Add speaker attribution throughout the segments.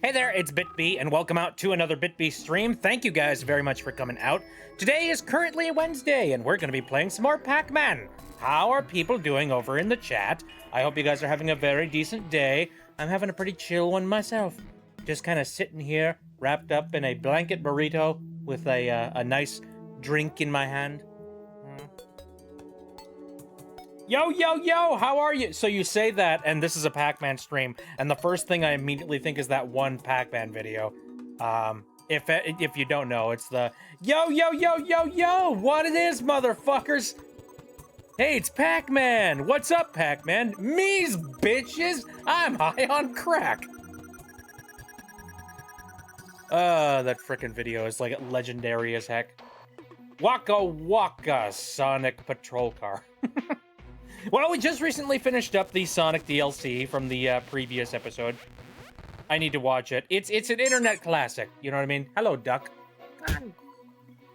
Speaker 1: Hey there, it's BitB, and welcome out to another BitB stream. Thank you guys very much for coming out. Today is currently Wednesday, and we're going to be playing some more Pac-Man. How are people doing over in the chat? I hope you guys are having a very decent day. I'm having a pretty chill one myself. Just kind of sitting here, wrapped up in a blanket burrito with a nice drink in my hand. Yo, how are you? So you say that, and this is a Pac-Man stream, and the first thing I immediately think is that one Pac-Man video. If you don't know, it's the yo, what it is, motherfuckers? Hey, it's Pac-Man. What's up, Pac-Man? Me's bitches. I'm high on crack. That frickin' video is like legendary as heck. Waka Waka Sonic Patrol Car. Well, we just recently finished up the Sonic DLC from the previous episode. I need to watch it. It's an internet classic, you know what I mean? Hello, duck.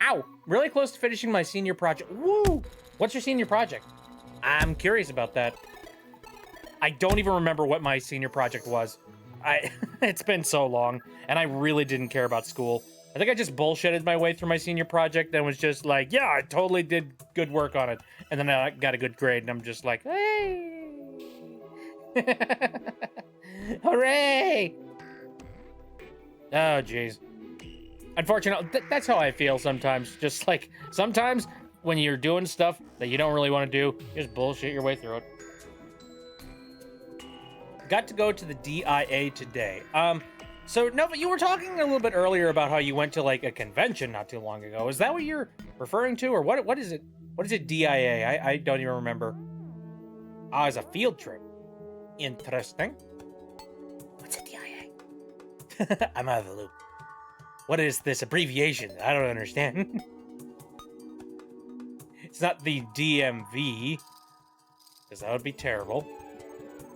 Speaker 1: Ow! Really close to finishing my senior project. Woo! What's your senior project? I'm curious about that. I don't even remember what my senior project was. It's been so long, and I really didn't care about school. I think I just bullshitted my way through my senior project and was just like, yeah, I totally did good work on it. And then I got a good grade, and I'm just like, hey! Hooray! Oh, jeez. Unfortunately, that's how I feel sometimes. Just like, sometimes when you're doing stuff that you don't really want to do, just bullshit your way through it. Got to go to the DIA today. So, no, but you were talking a little bit earlier about how you went to, like, a convention not too long ago. Is that what you're referring to? Or what is it? What is it, DIA? I don't even remember. Ah, it's a field trip. Interesting. What's a DIA? I'm out of the loop. What is this abbreviation? I don't understand. It's not the DMV, because that would be terrible.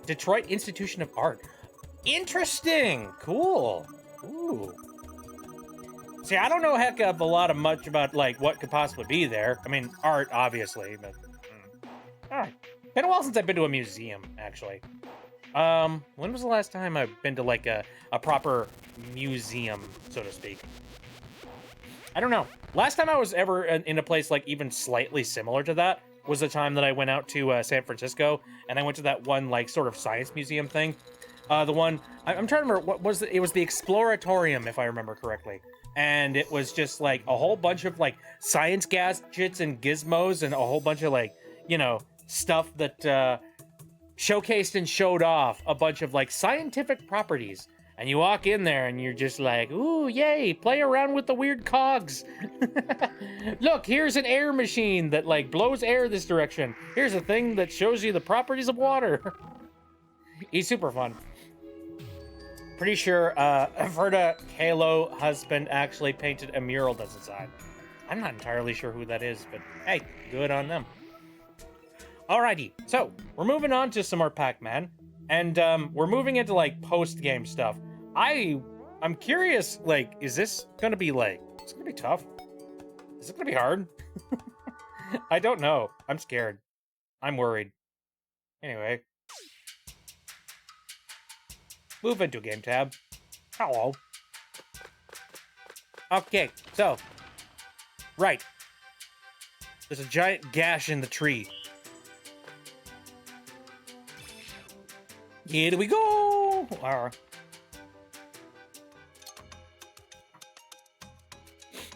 Speaker 1: Detroit Institution of Art. Interesting. Cool. Ooh. See, I don't know heck of a lot of much about, like, what could possibly be there. I mean, art, obviously, but... Alright. Been a while since I've been to a museum, actually. When was the last time I've been to, like, a proper museum, so to speak? I don't know. Last time I was ever in a place, like, even slightly similar to that was the time that I went out to San Francisco, and I went to that one, like, sort of science museum thing. The one, I'm trying to remember, what was it? It was the Exploratorium, if I remember correctly. And it was just, like, a whole bunch of, like, science gadgets and gizmos and a whole bunch of, like, you know, stuff that showcased and showed off a bunch of, like, scientific properties. And you walk in there and you're just like, ooh, yay, play around with the weird cogs. Look, here's an air machine that, like, blows air this direction. Here's a thing that shows you the properties of water. He's super fun. Pretty sure Verda Halo husband actually painted a mural that's inside. I'm not entirely sure who that is, but hey, good on them. Alrighty, so we're moving on to some more Pac-Man, and we're moving into, like, post-game stuff. I'm curious, like, is this gonna be, like, is it gonna be tough? Is it gonna be hard? I don't know. I'm scared. I'm worried. Anyway. Move into game tab. Hello. Okay, so. Right. There's a giant gash in the tree. Here we go!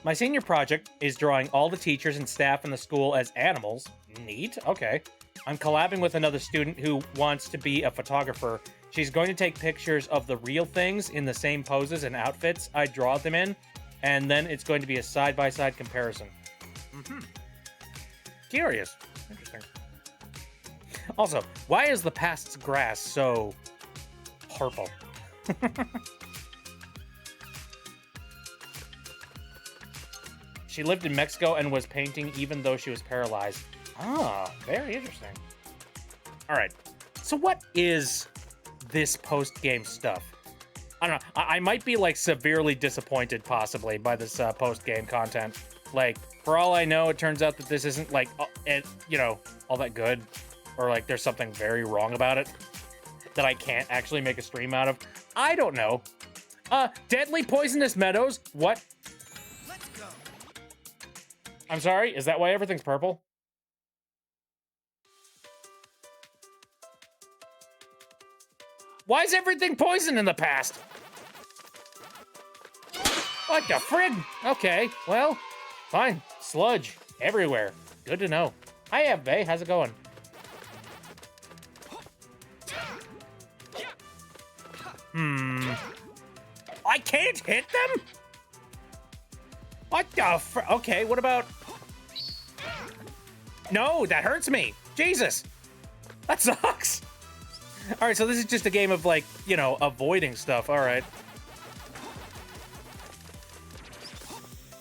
Speaker 1: My senior project is drawing all the teachers and staff in the school as animals. Neat, okay. I'm collabing with another student who wants to be a photographer. She's going to take pictures of the real things in the same poses and outfits I draw them in, and then it's going to be a side-by-side comparison. Curious. Interesting. Also, why is the past's grass so purple? She lived in Mexico and was painting even though she was paralyzed. Ah, very interesting. All right, so what is this post-game stuff? I don't know. I might be, like, severely disappointed, possibly, by this post-game content. Like, for all I know, it turns out that this isn't, like, you know, all that good. Or, like, there's something very wrong about it that I can't actually make a stream out of. I don't know. Deadly poisonous meadows? What?
Speaker 2: Let's go.
Speaker 1: I'm sorry, is that why everything's purple? Why is everything poison in the past? What the frig? Okay, well, fine. Sludge everywhere. Good to know. Hi, Bay. How's it going? I can't hit them? What the okay, what about... No, that hurts me. Jesus. That sucks. All right, so this is just a game of, like, you know, avoiding stuff. All right.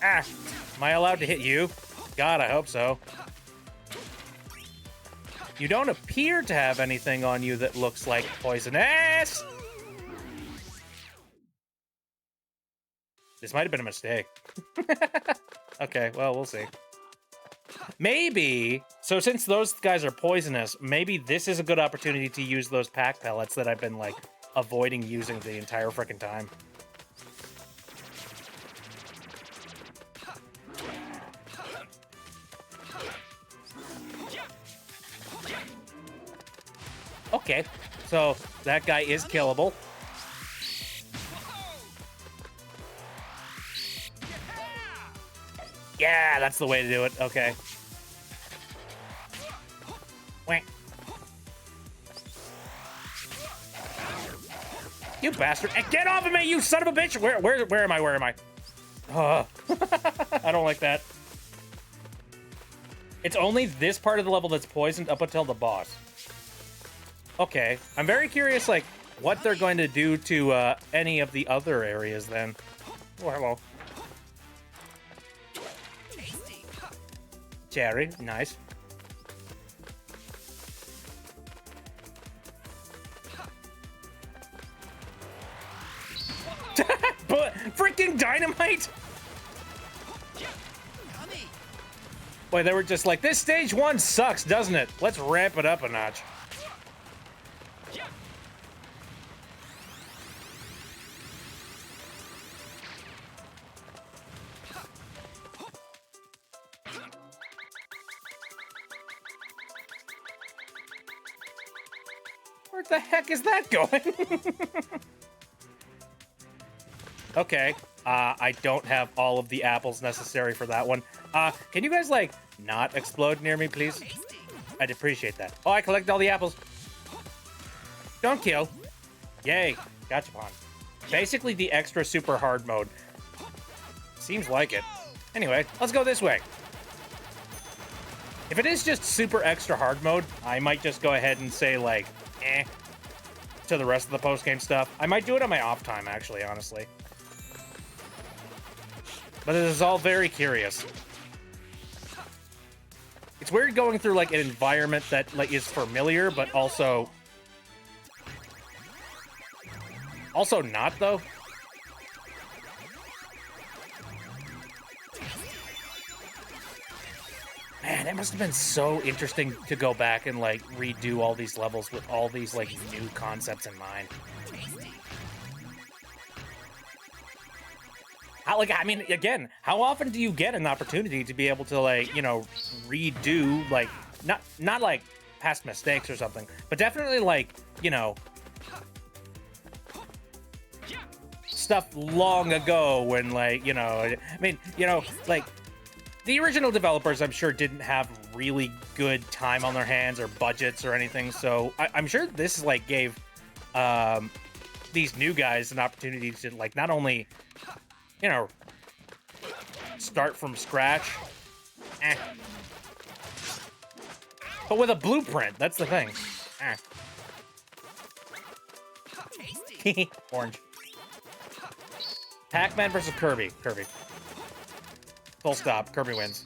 Speaker 1: Ah, am I allowed to hit you? God, I hope so. You don't appear to have anything on you that looks like poisonous. This might have been a mistake. Okay, well, we'll see. Maybe, so since those guys are poisonous, maybe this is a good opportunity to use those Pac pellets that I've been, like, avoiding using the entire frickin' time. Okay, so that guy is killable. Yeah, that's the way to do it. Okay. Wait. You bastard! Get off of me, you son of a bitch! Where am I? Where am I? I don't like that. It's only this part of the level that's poisoned up until the boss. Okay, I'm very curious, like, what they're going to do to any of the other areas then. Oh, hello. Cherry, nice. But freaking dynamite! Boy, they were just like, this stage 1 sucks, doesn't it? Let's ramp it up a notch. Where the heck is that going? Okay, I don't have all of the apples necessary for that one. Can you guys, like, not explode near me, please? I'd appreciate that. Oh, I collected all the apples. Don't kill. Yay, gotcha pon. Basically the extra super hard mode. Seems like it. Anyway, let's go this way. If it is just super extra hard mode, I might just go ahead and say, like, to the rest of the post-game stuff. I might do it on my off time, actually, honestly. But it is all very curious. It's weird going through, like, an environment that, like, is familiar, but also not, though. Man, it must have been so interesting to go back and, like, redo all these levels with all these, like, new concepts in mind. How, like, I mean, again, how often do you get an opportunity to be able to, like, you know, redo, like, not like past mistakes or something, but definitely, like, you know, stuff long ago when, like, you know, I mean, you know, like, the original developers, I'm sure, didn't have really good time on their hands or budgets or anything, so I'm sure this, like, gave these new guys an opportunity to, like, not only, you know, start from scratch, but with a blueprint. That's the thing. Orange. Pac-Man versus Kirby. Kirby. Full stop. Kirby wins.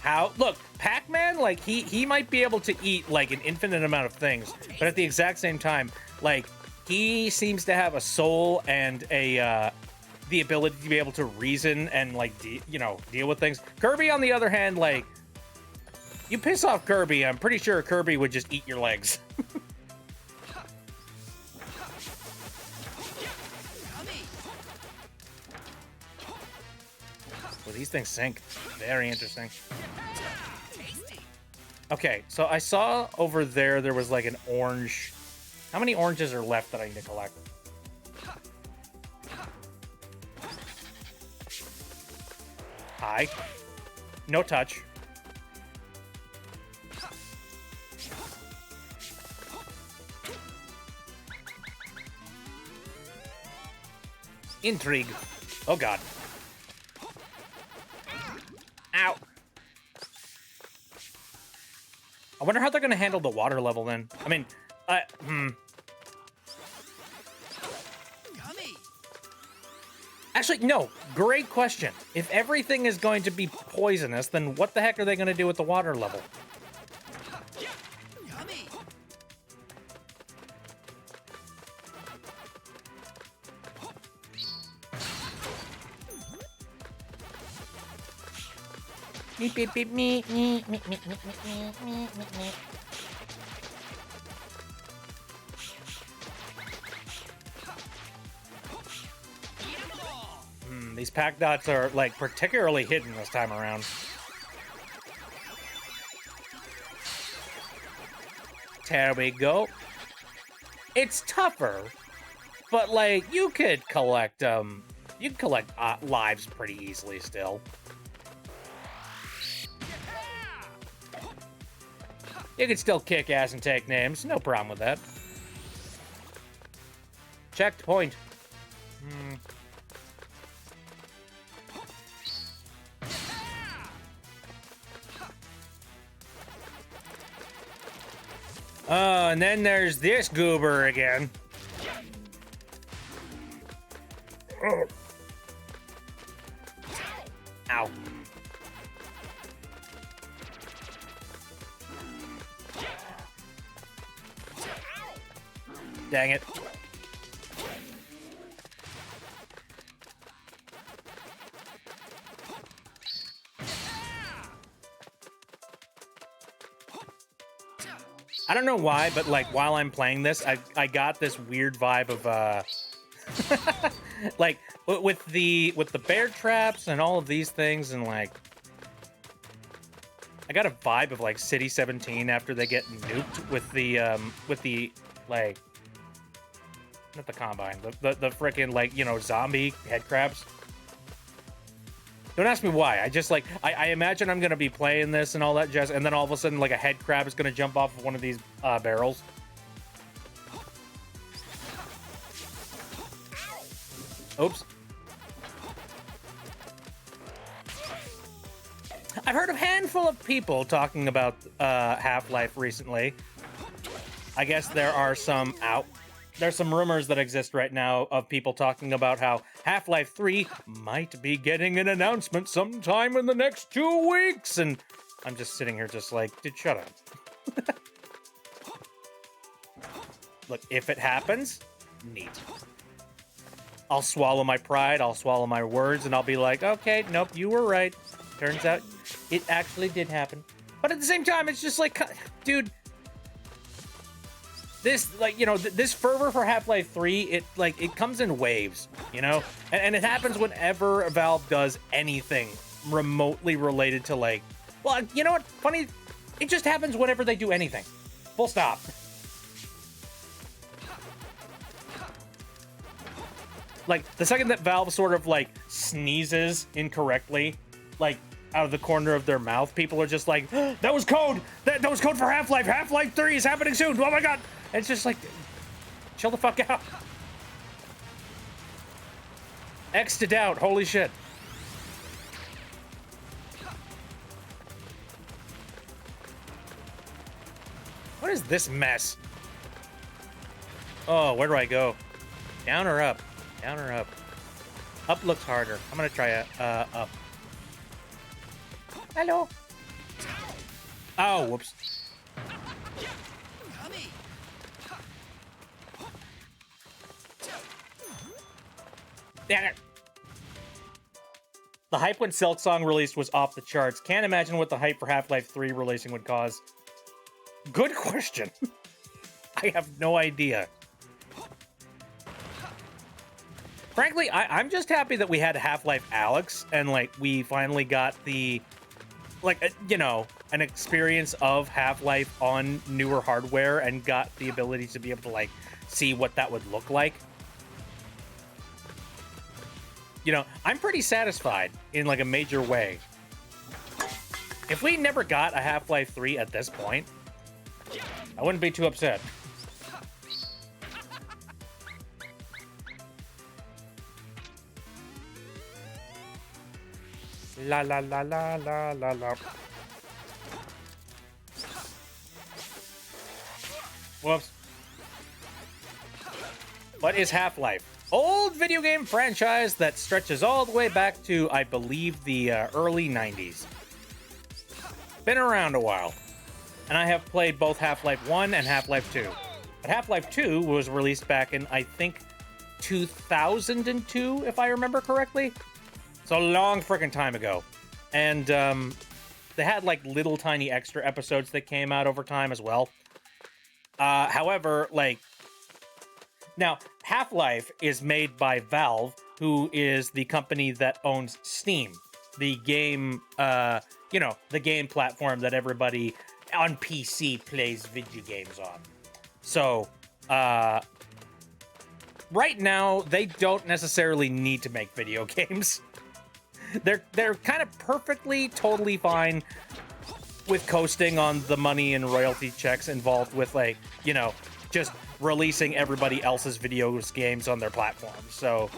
Speaker 1: How? Look, Pac-Man, like, he might be able to eat, like, an infinite amount of things, but at the exact same time, like, he seems to have a soul and a the ability to be able to reason and like deal with things. Kirby, on the other hand, like you piss off Kirby, I'm pretty sure Kirby would just eat your legs. Well, these things sink. Very interesting. Okay, so I saw over there was like an orange. How many oranges are left that I need to collect? Hi. No touch. Intrigue. Oh, God. Ow. I wonder how they're going to handle the water level then. I mean, Actually, no. Great question. If everything is going to be poisonous, then what the heck are they going to do with the water level? Beep, beep, beep, me, me, me, me, me, me, me, me, me. These pack dots are, like, particularly hidden this time around. There we go. It's tougher, but, like, you could collect lives pretty easily still. You could still kick ass and take names. No problem with that. Checked point. Oh, and then there's this goober again. Oh. Ow. Dang it. I don't know why, but like while I'm playing this, I got this weird vibe of like with the bear traps and all of these things, and like I got a vibe of like City 17 after they get nuked with the like not the combine, the frickin' like, you know, zombie head crabs. Don't ask me why. I just like I imagine I'm gonna be playing this and all that jazz, and then all of a sudden like a head crab is gonna jump off of one of these barrels. Oops. I've heard a handful of people talking about Half-Life recently. I guess there are some there's some rumors that exist right now of people talking about how Half-Life 3 might be getting an announcement sometime in the next 2 weeks, and I'm just sitting here just like, dude, shut up. Look, if it happens, neat. I'll swallow my pride, I'll swallow my words, and I'll be like, okay, nope, you were right. Turns out it actually did happen. But at the same time, it's just like, dude, this, like, you know, this fervor for Half-Life 3, it comes in waves, you know? And it happens whenever Valve does anything remotely related to, like, well, you know what? Funny, it just happens whenever they do anything. Full stop. Like, the second that Valve sort of, like, sneezes incorrectly, like, out of the corner of their mouth, people are just like, that was code! That was code for Half-Life! Half-Life 3 is happening soon! Oh my god! And it's just like, chill the fuck out. X'd out, holy shit. What is this mess? Oh, where do I go? Down or up? Down or up? Up looks harder. I'm gonna try up. Hello. Oh, whoops. Damn it. The hype when Silk Song released was off the charts. Can't imagine what the hype for Half-Life 3 releasing would cause. Good question. I have no idea. Frankly, I'm just happy that we had Half-Life Alyx and, like, we finally got the, like, you know, an experience of Half-Life on newer hardware and got the ability to be able to, like, see what that would look like. You know, I'm pretty satisfied in, like, a major way. If we never got a Half-Life 3 at this point, I wouldn't be too upset. La la la la la la la. Whoops. What is Half-Life? Old video game franchise that stretches all the way back to, I believe, the early 90s. Been around a while. And I have played both Half-Life 1 and Half-Life 2. But Half-Life 2 was released back in, I think, 2002, if I remember correctly. It's a long freaking time ago. And they had, like, little tiny extra episodes that came out over time as well. However, like, now, Half-Life is made by Valve, who is the company that owns Steam, the game, you know, the game platform that everybody on PC plays video games on. So, right now, they don't necessarily need to make video games. They're kind of perfectly, totally fine with coasting on the money and royalty checks involved with, like, you know, just releasing everybody else's video games on their platform. So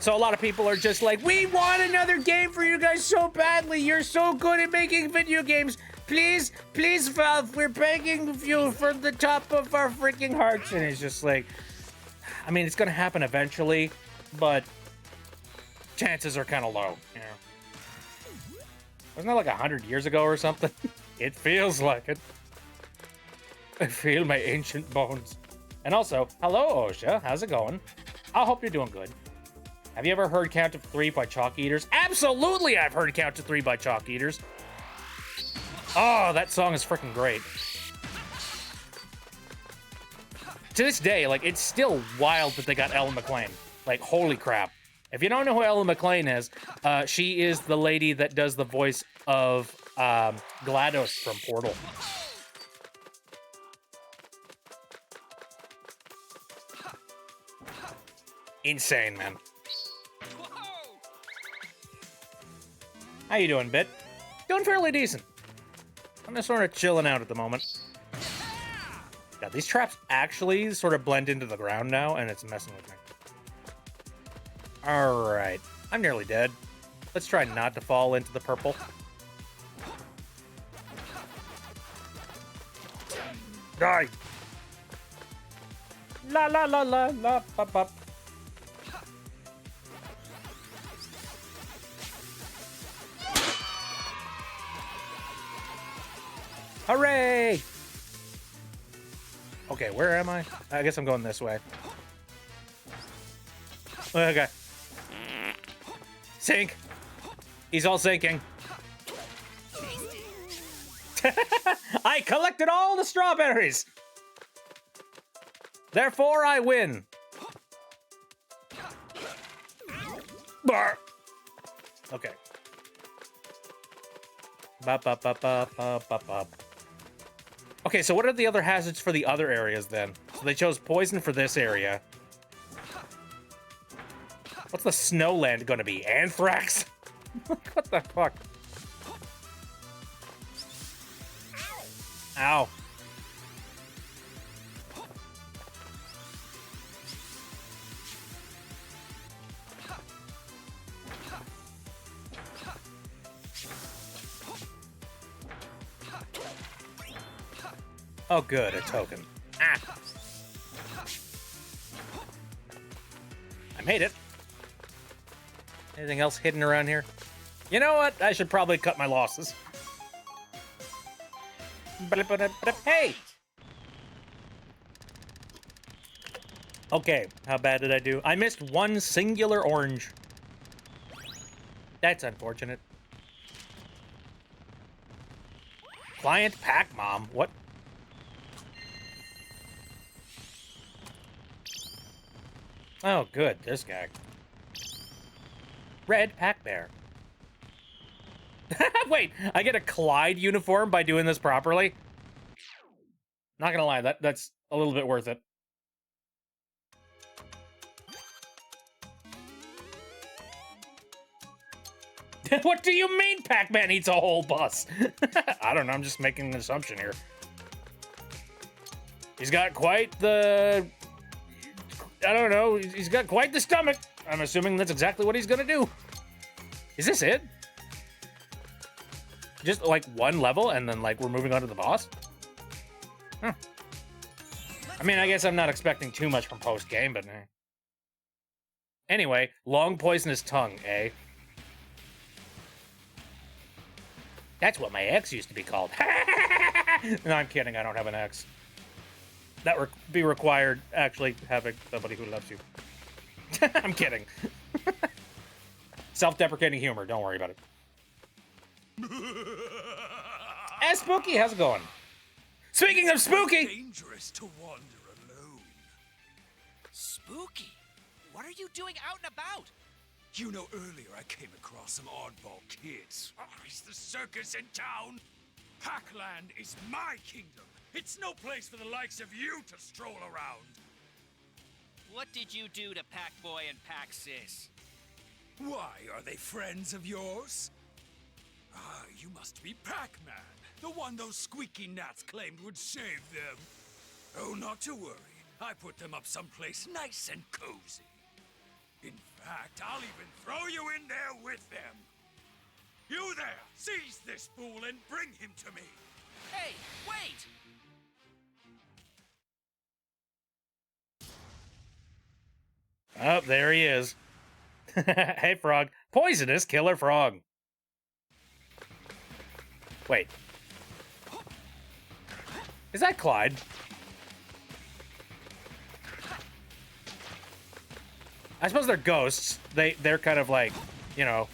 Speaker 1: a lot of people are just like, we want another game for you guys so badly. You're so good at making video games. Please, please, Valve, we're begging you from the top of our freaking hearts. And it's just like, I mean, it's going to happen eventually, but chances are kind of low, you know. Wasn't that like 100 years ago or something? It feels like it. I feel my ancient bones. And also, hello, Osha. How's it going? I hope you're doing good. Have you ever heard Count of 3 by Chalk Eaters? Absolutely, I've heard Count of 3 by Chalk Eaters. Oh, that song is freaking great. To this day, like, it's still wild that they got Ellen McLean. Like, holy crap. If you don't know who Ellen McLean is, she is the lady that does the voice of GLaDOS from Portal. Insane, man. How you doing, Bit? Doing fairly decent. I'm just sort of chilling out at the moment. Yeah, these traps actually sort of blend into the ground now, and it's messing with me. Alright, I'm nearly dead. Let's try not to fall into the purple. Die! La la la la la pop pop. Hooray! Okay, where am I? I guess I'm going this way. Okay. Sink. He's all sinking. I collected all the strawberries. Therefore, I win. Bar. Okay. Bop, bop, bop, bop, bop, bop, bop. Okay, so what are the other hazards for the other areas then? So they chose poison for this area. What's the snowland gonna be? Anthrax? What the fuck? Ow. Oh, good, a token. Ah! I made it. Anything else hidden around here? You know what? I should probably cut my losses. Hey! Okay, how bad did I do? I missed one singular orange. That's unfortunate. Client Pac Mom. What? Oh, good. This guy. Red Pac Bear. Wait, I get a Clyde uniform by doing this properly? Not gonna lie, that's a little bit worth it. What do you mean Pac-Man eats a whole bus? I don't know, I'm just making an assumption here. He's got quite the... I don't know, he's got quite the stomach. I'm assuming that's exactly what he's gonna do. Is this it? Just like one level and then like we're moving on to the boss? Huh. I mean, I guess I'm not expecting too much from post-game, but... Anyway, long poisonous tongue, eh? That's what my ex used to be called. No, I'm kidding. I don't have an ex. That would be required, actually, having somebody who loves you. I'm kidding. Self-deprecating humor. Don't worry about it. Hey, Spooky, how's it going? Speaking of Spooky...
Speaker 2: Dangerous to wander alone.
Speaker 3: Spooky? What are you doing out and about?
Speaker 2: You know, earlier I came across some oddball kids. Oh, is the circus in town? Pac-Land is my kingdom. It's no place for the likes of you to stroll around.
Speaker 3: What did you do to Pac-Boy and Pac-Sis?
Speaker 2: Why, are they friends of yours? Ah, you must be Pac-Man, the one those squeaky gnats claimed would save them. Oh, not to worry. I put them up someplace nice and cozy. In fact, I'll even throw you in there with them. You there, seize this fool and bring him to me.
Speaker 3: Hey, wait!
Speaker 1: Oh, there he is. Hey, Frog. Poisonous killer frog. Wait. Is that Clyde? I suppose they're ghosts. They're kind of like, you know,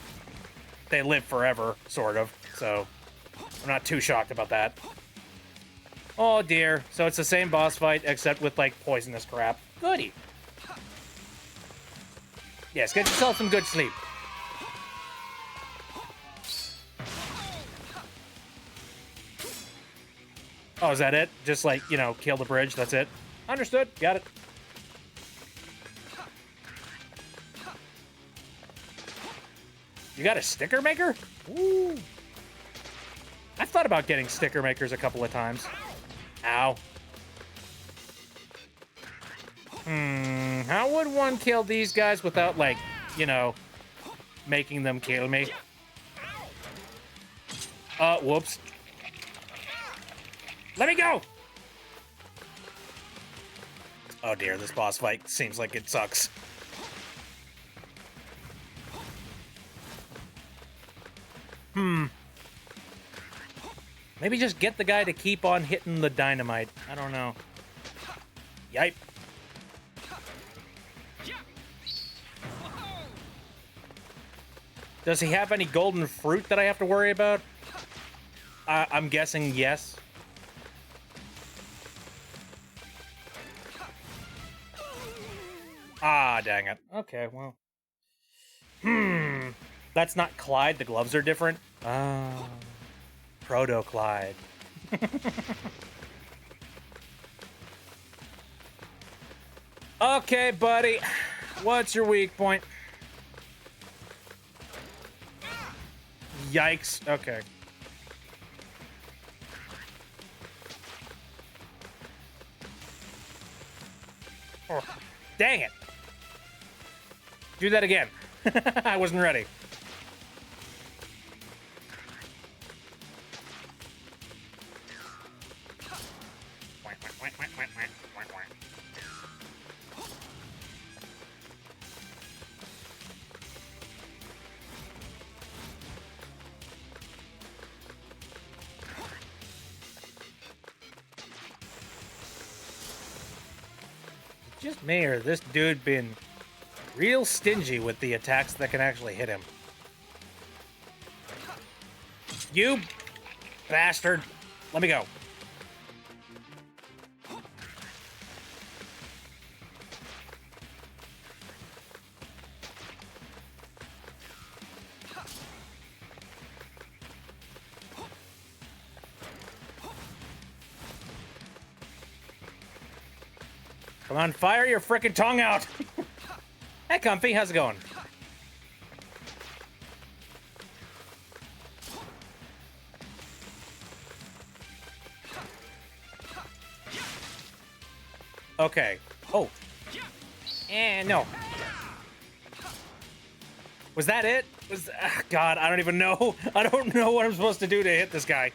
Speaker 1: they live forever, sort of. So I'm not too shocked about that. Oh dear. So it's the same boss fight, except with like poisonous crap. Goody. Yes, get yourself some good sleep. Oh, is that it? Just like, you know, kill the bridge, that's it? Understood. Got it. You got a sticker maker? Ooh. I've thought about getting sticker makers a couple of times. Ow. How would one kill these guys without, like, you know, making them kill me? Whoops. Let me go! Oh dear, this boss fight seems like it sucks. Maybe just get the guy to keep on hitting the dynamite. I don't know. Yipe. Does he have any golden fruit that I have to worry about? I'm guessing yes. Ah, dang it. Okay, well. That's not Clyde. The gloves are different. Ah. Proto-Clyde. Okay, buddy. What's your weak point? Yikes. Okay. Oh, dang it. Do that again. I wasn't ready. just me, or this dude being real stingy with the attacks that can actually hit him? You bastard. Let me go. Come on, fire your frickin' tongue out. Hey, Comfy, how's it going? Okay. Oh. And no. Was that it? God, I don't even know. I don't know what I'm supposed to do to hit this guy.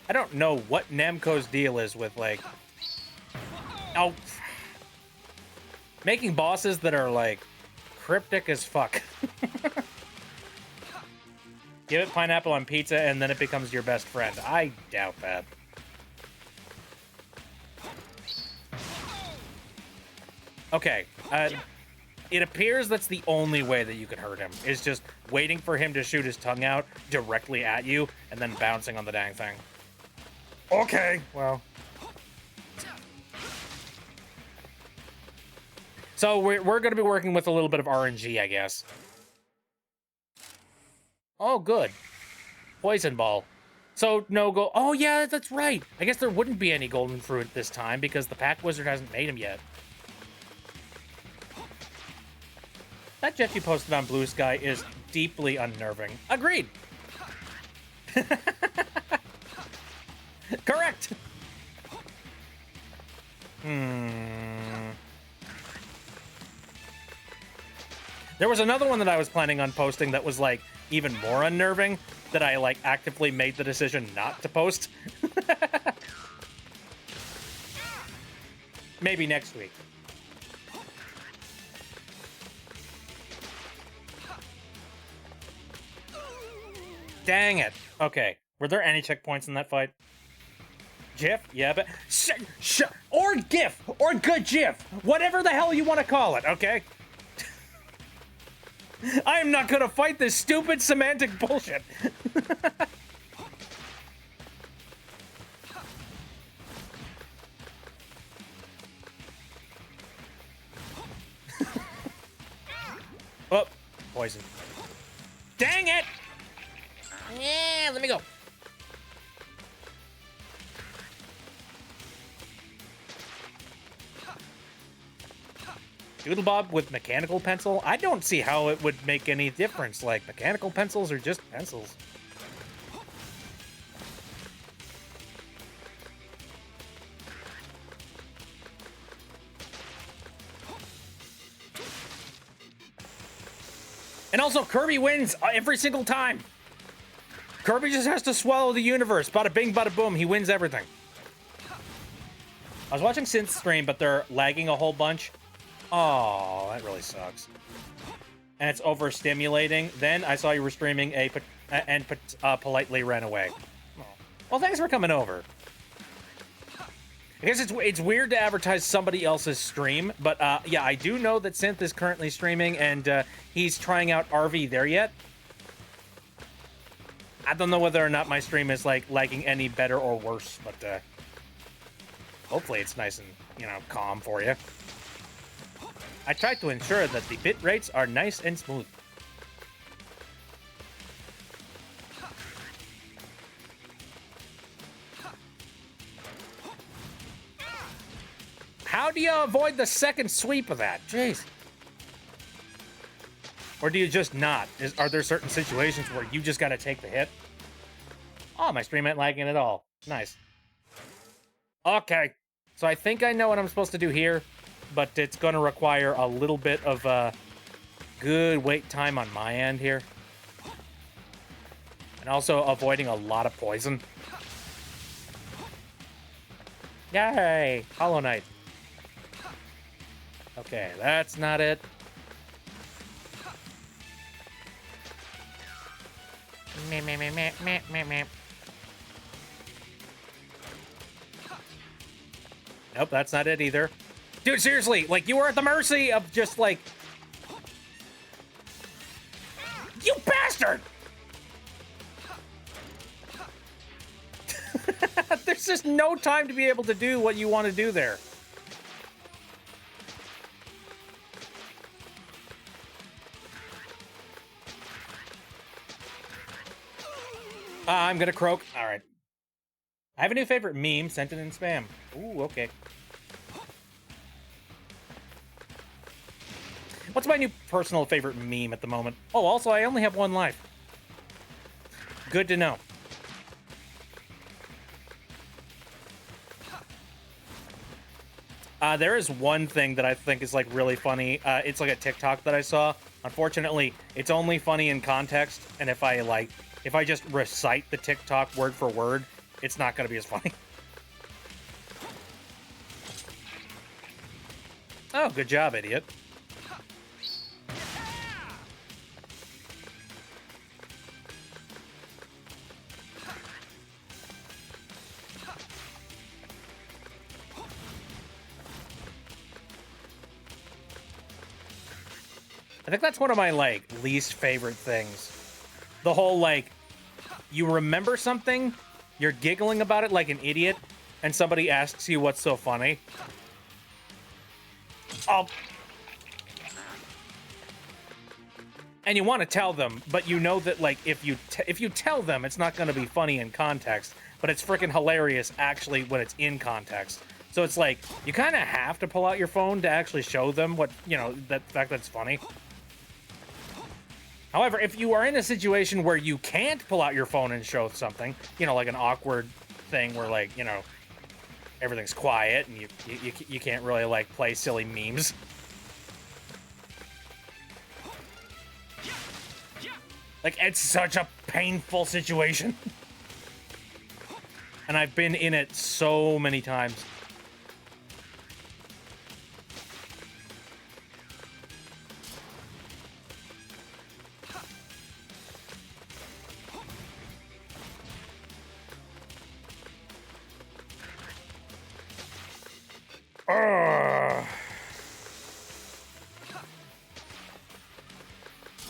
Speaker 1: I don't know what Namco's deal is with, like... Oh. Making bosses that are, like, cryptic as fuck. Give it pineapple on pizza and then it becomes your best friend. I doubt that. Okay. It appears that's the only way that you can hurt him, is just waiting for him to shoot his tongue out directly at you and then bouncing on the dang thing. Okay, well. So we're going to be working with a little bit of RNG, I guess. Oh, good. Poison ball. So no go. Oh yeah, that's right. I guess there wouldn't be any golden fruit this time because the Pack Wizard hasn't made him yet. That GIF you posted on Blue Sky is deeply unnerving. Agreed. Correct. There was another one that I was planning on posting that was like even more unnerving that I like actively made the decision not to post. Maybe next week. Dang it. Okay. Were there any checkpoints in that fight? GIF? Yeah, but... or GIF! Or good GIF! Whatever the hell you want to call it, okay? I am not gonna fight this stupid semantic bullshit. Oh, poison. Dang it! Yeah, let me go. Doodlebob with mechanical pencil? I don't see how it would make any difference. Like, mechanical pencils are just pencils. And also, Kirby wins every single time. Kirby just has to swallow the universe. Bada bing, bada boom. He wins everything. I was watching Synth stream, but they're lagging a whole bunch. Oh, that really sucks. And it's overstimulating. Then I saw you were streaming and politely ran away. Oh. Well, thanks for coming over. I guess it's weird to advertise somebody else's stream, but yeah, I do know that Synth is currently streaming, and he's trying out RV there yet. I don't know whether or not my stream is like lagging any better or worse, but hopefully it's nice and, you know, calm for you. I try to ensure that the bit rates are nice and smooth. How do you avoid the second sweep of that? Jeez. Or do you just not? Are there certain situations where you just gotta take the hit? Oh, my stream ain't lagging at all. Nice. Okay. So I think I know what I'm supposed to do here, but it's gonna require a little bit of good wait time on my end here. And also avoiding a lot of poison. Yay! Hollow Knight. Okay, that's not it. Meh, meh, meh, meh, meh, meh, meh. Nope, that's not it either. Dude, seriously, like, you are at the mercy of just, like... You bastard! There's just no time to be able to do what you want to do there. I'm gonna croak. All right. I have a new favorite meme sent in spam. Ooh, okay. What's my new personal favorite meme at the moment? Oh, also, I only have one life. Good to know. There is one thing that I think is, like, really funny. It's like a TikTok that I saw. Unfortunately, it's only funny in context, and if I just recite the TikTok word for word, it's not going to be as funny. Oh, good job, idiot. I think that's one of my, like, least favorite things. The whole, like, you remember something, you're giggling about it like an idiot, and somebody asks you what's so funny. Oh. And you want to tell them, but you know that, like, if you tell them, it's not going to be funny in context, but it's freaking hilarious actually when it's in context. So it's like, you kind of have to pull out your phone to actually show them what, you know, that fact that's funny. However, if you are in a situation where you can't pull out your phone and show something, you know, like an awkward thing where, like, you know, everything's quiet and you can't really, like, play silly memes. Like, it's such a painful situation. And I've been in it so many times.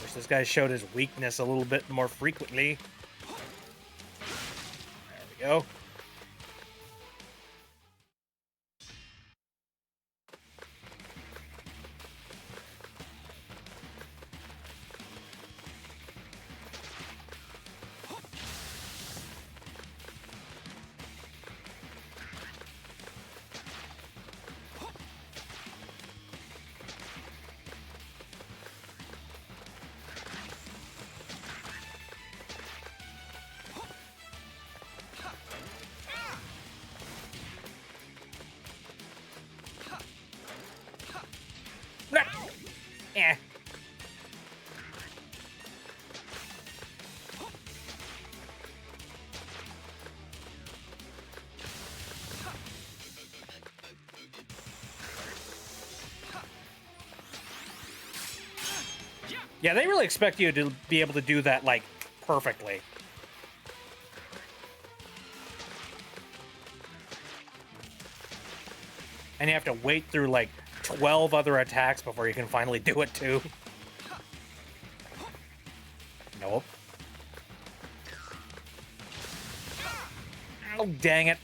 Speaker 1: Wish this guy showed his weakness a little bit more frequently. There we go. Yeah. Yeah, they really expect you to be able to do that, like, perfectly. And you have to wait through, like, 12 other attacks before you can finally do it, too. Nope. Oh, dang it.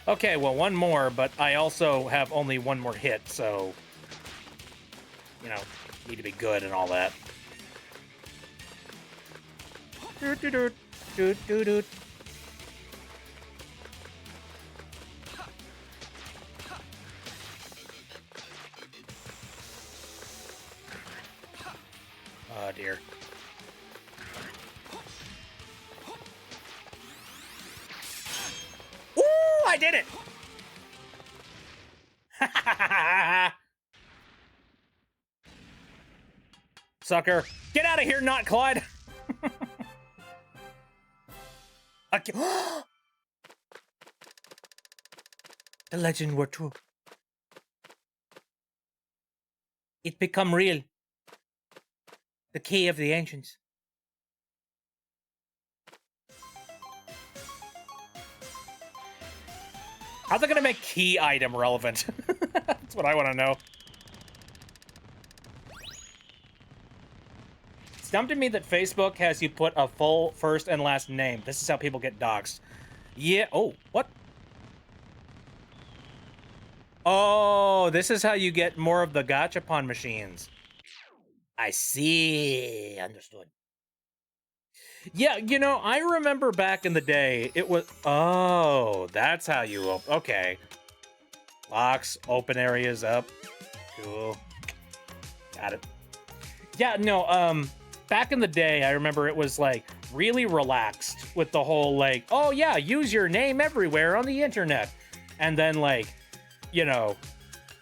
Speaker 1: Okay, well, one more, but I also have only one more hit, so... You know, need to be good and all that. Doot, doot, doot, doot, doot, doot. Oh, dear. Ooh, I did it! sucker. Get out of here, not Clyde. Okay. The legend were true. It become real. The key of the ancients. How's that gonna make key item relevant? That's what I want to know. It's dumb to me that Facebook has you put a full first and last name. This is how people get doxxed. Yeah. Oh, what? Oh, this is how you get more of the gachapon machines. I see. Understood. Yeah, you know, I remember back in the day, it was... Oh, that's how you... Okay. Locks, open areas up. Cool. Got it. Yeah, no, back in the day, I remember it was, like, really relaxed with the whole, like, oh, yeah, use your name everywhere on the internet. And then, like, you know,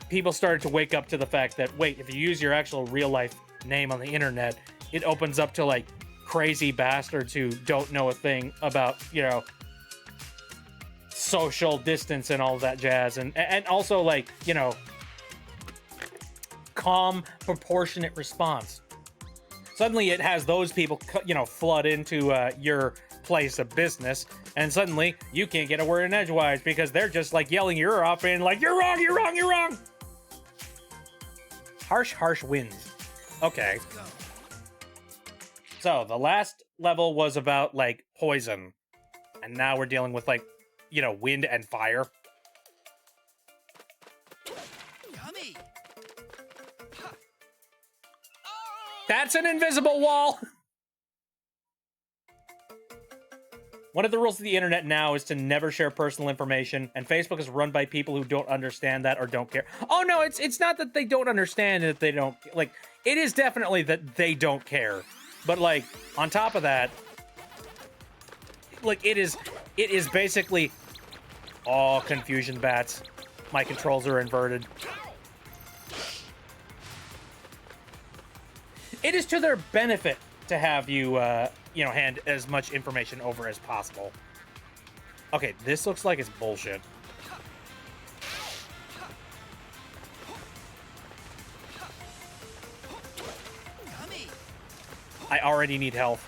Speaker 1: people started to wake up to the fact that, wait, if you use your actual real-life name on the internet, it opens up to, like, crazy bastards who don't know a thing about, you know, social distance and all that jazz. And also, like, you know, calm, proportionate response. Suddenly it has those people, you know, flood into your place of business, and suddenly you can't get a word in edgewise because they're just, like, yelling your ear off and like, you're wrong, you're wrong, you're wrong. Harsh wins. Okay. So, the last level was about, like, poison. And now we're dealing with, like, you know, wind and fire.
Speaker 3: Yummy.
Speaker 1: That's an invisible wall! One of the rules of the internet now is to never share personal information, and Facebook is run by people who don't understand that or don't care. Oh, no, it's not that they don't understand it, that they don't... Like, it is definitely that they don't care. But, like, on top of that, like, it is basically all confusion bats. My controls are inverted. It is to their benefit to have you, you know, hand as much information over as possible. Okay, this looks like it's bullshit. I already need health.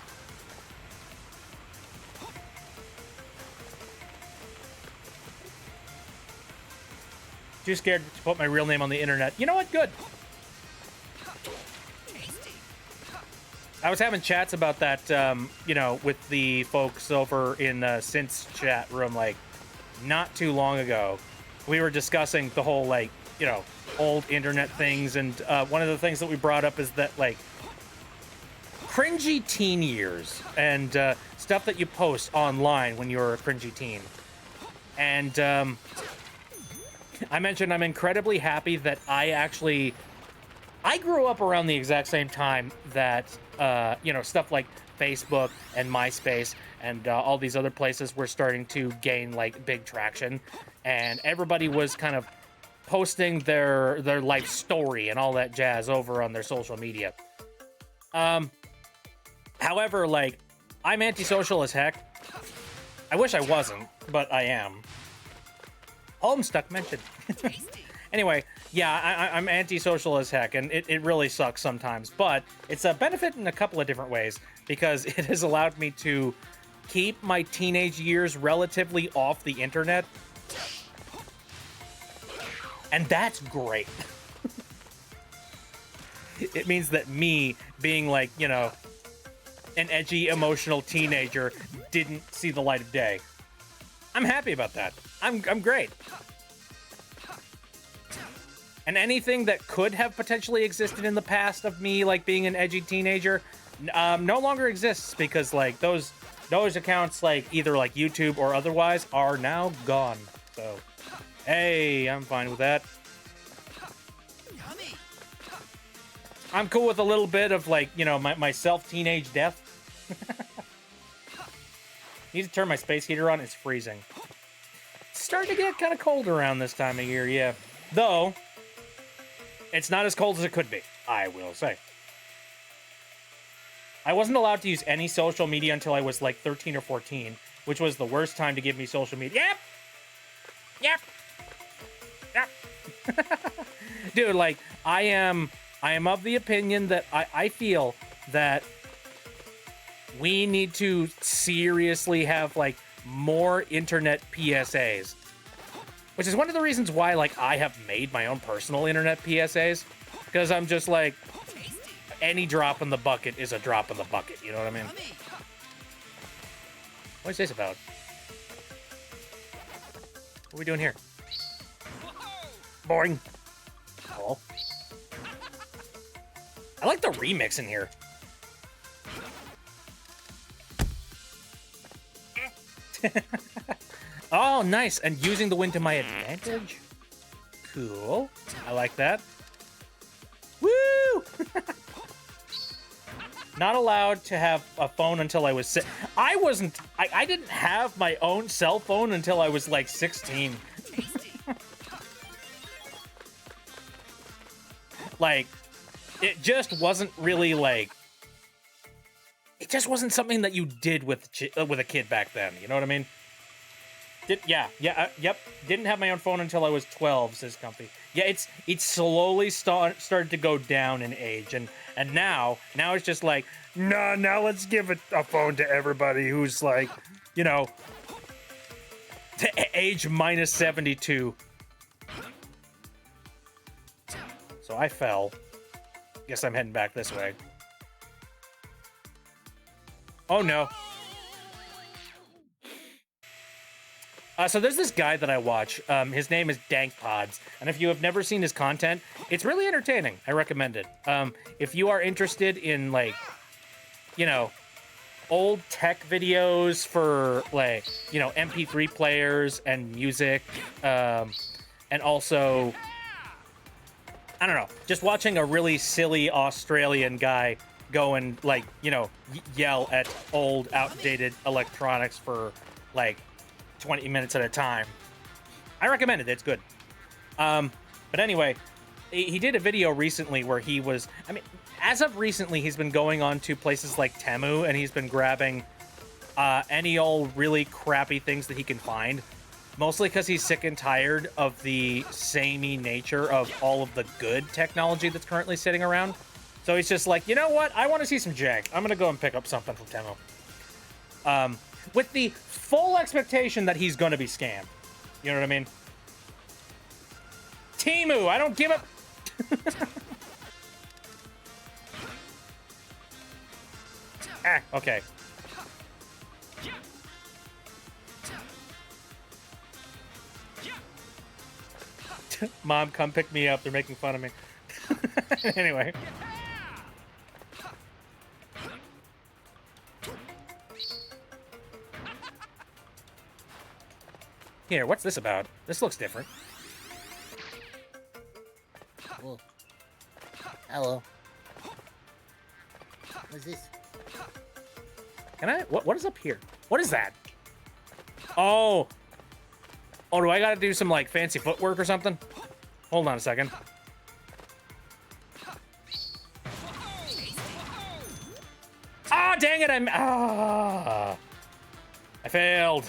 Speaker 1: Too scared to put my real name on the internet. You know what? Good. I was having chats about that, you know, with the folks over in Synth's chat room, like, not too long ago. We were discussing the whole, like, you know, old internet things, and one of the things that we brought up is that, like, cringy teen years and stuff that you post online when you're a cringy teen. And I mentioned I'm incredibly happy that I grew up around the exact same time that, you know, stuff like Facebook and MySpace and all these other places were starting to gain, like, big traction. And everybody was kind of posting their life story and all that jazz over on their social media. However, like, I'm antisocial as heck. I wish I wasn't, but I am. Homestuck mentioned. Anyway, yeah, I'm antisocial as heck, and it really sucks sometimes, but it's a benefit in a couple of different ways, because it has allowed me to keep my teenage years relatively off the internet. And that's great. It means that me being, like, you know, an edgy, emotional teenager didn't see the light of day. I'm happy about that. I'm great. And anything that could have potentially existed in the past of me, like, being an edgy teenager, no longer exists, because, like, those accounts, like, either, like, YouTube or otherwise, are now gone. So, hey, I'm fine with that. I'm cool with a little bit of, like, you know, my self-teenage death. Need to turn my space heater on. It's freezing. It's starting to get kind of cold around this time of year, yeah. Though, it's not as cold as it could be, I will say. I wasn't allowed to use any social media until I was like 13 or 14, which was the worst time to give me social media. Yep. Dude, like, I am of the opinion that I feel that we need to seriously have, like, more internet PSAs. Which is one of the reasons why, like, I have made my own personal internet PSAs. Because I'm just like, any drop in the bucket is a drop in the bucket. You know what I mean? What is this about? What are we doing here? Boring. Hello? I like the remix in here. Oh, nice. And using the wind to my advantage. Cool. I like that. Woo! Not allowed to have a phone until I was I didn't have my own cell phone until I was like 16. Like, it just wasn't really like, it just wasn't something that you did with a kid back then. You know what I mean? Yep. Didn't have my own phone until I was 12, says Comfy. Yeah, it's slowly started to go down in age, and now it's just like, nah, now let's give a phone to everybody who's like, you know, to age minus 72. So I fell. Guess I'm heading back this way. Oh no. So there's this guy that I watch. His name is Dank Pods, and if you have never seen his content, it's really entertaining. I recommend it. If you are interested in, like, you know, old tech videos for, like, you know, MP3 players and music, and also, I don't know, just watching a really silly Australian guy go and, like, you know, yell at old, outdated electronics for, like, 20 minutes at a time. I recommend it. It's good. But anyway, he did a video recently where he was, I mean, as of recently, he's been going on to places like Temu, and he's been grabbing any old really crappy things that he can find. Mostly because he's sick and tired of the samey nature of all of the good technology that's currently sitting around. So he's just like, you know what? I want to see some jank. I'm going to go and pick up something from Temu. With the full expectation that he's going to be scammed. You know what I mean? Temu, I don't give a... Okay. Mom, come pick me up. They're making fun of me. Anyway. Here, what's this about? This looks different.
Speaker 4: Whoa. Hello. What's this?
Speaker 1: Can I? What is up here? What is that? Oh. Oh, do I gotta do some, like, fancy footwork or something? Hold on a second. Ah, oh, dang it! I failed.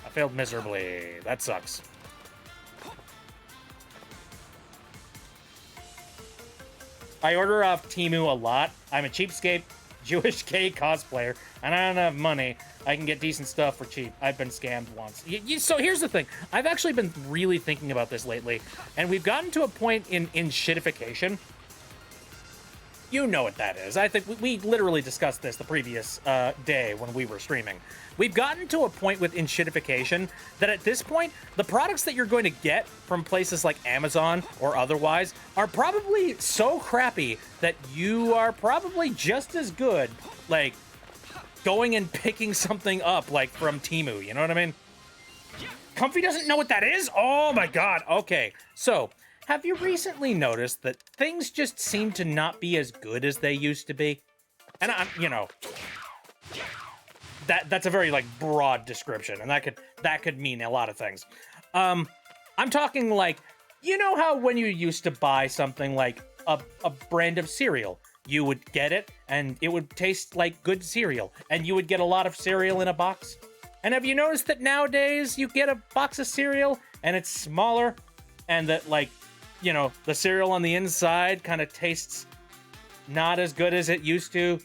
Speaker 1: I failed miserably. That sucks. I order off Temu a lot. I'm a cheapskate Jewish gay cosplayer, and I don't have money. I can get decent stuff for cheap. I've been scammed once. So here's the thing. I've actually been really thinking about this lately, and we've gotten to a point in shitification. You know what that is. I think we literally discussed this the previous day when we were streaming. We've gotten to a point with shitification that at this point, the products that you're going to get from places like Amazon or otherwise are probably so crappy that you are probably just as good, like, going and picking something up, like, from Temu. You know what I mean? Comfy doesn't know what that is? Oh my god. Okay. So, have you recently noticed that things just seem to not be as good as they used to be? And you know, that's a very, like, broad description, and that could mean a lot of things. I'm talking, like, you know how when you used to buy something like a brand of cereal, you would get it, and it would taste like good cereal, and you would get a lot of cereal in a box. And have you noticed that nowadays you get a box of cereal, and it's smaller, and that, like, you know, the cereal on the inside kind of tastes not as good as it used to,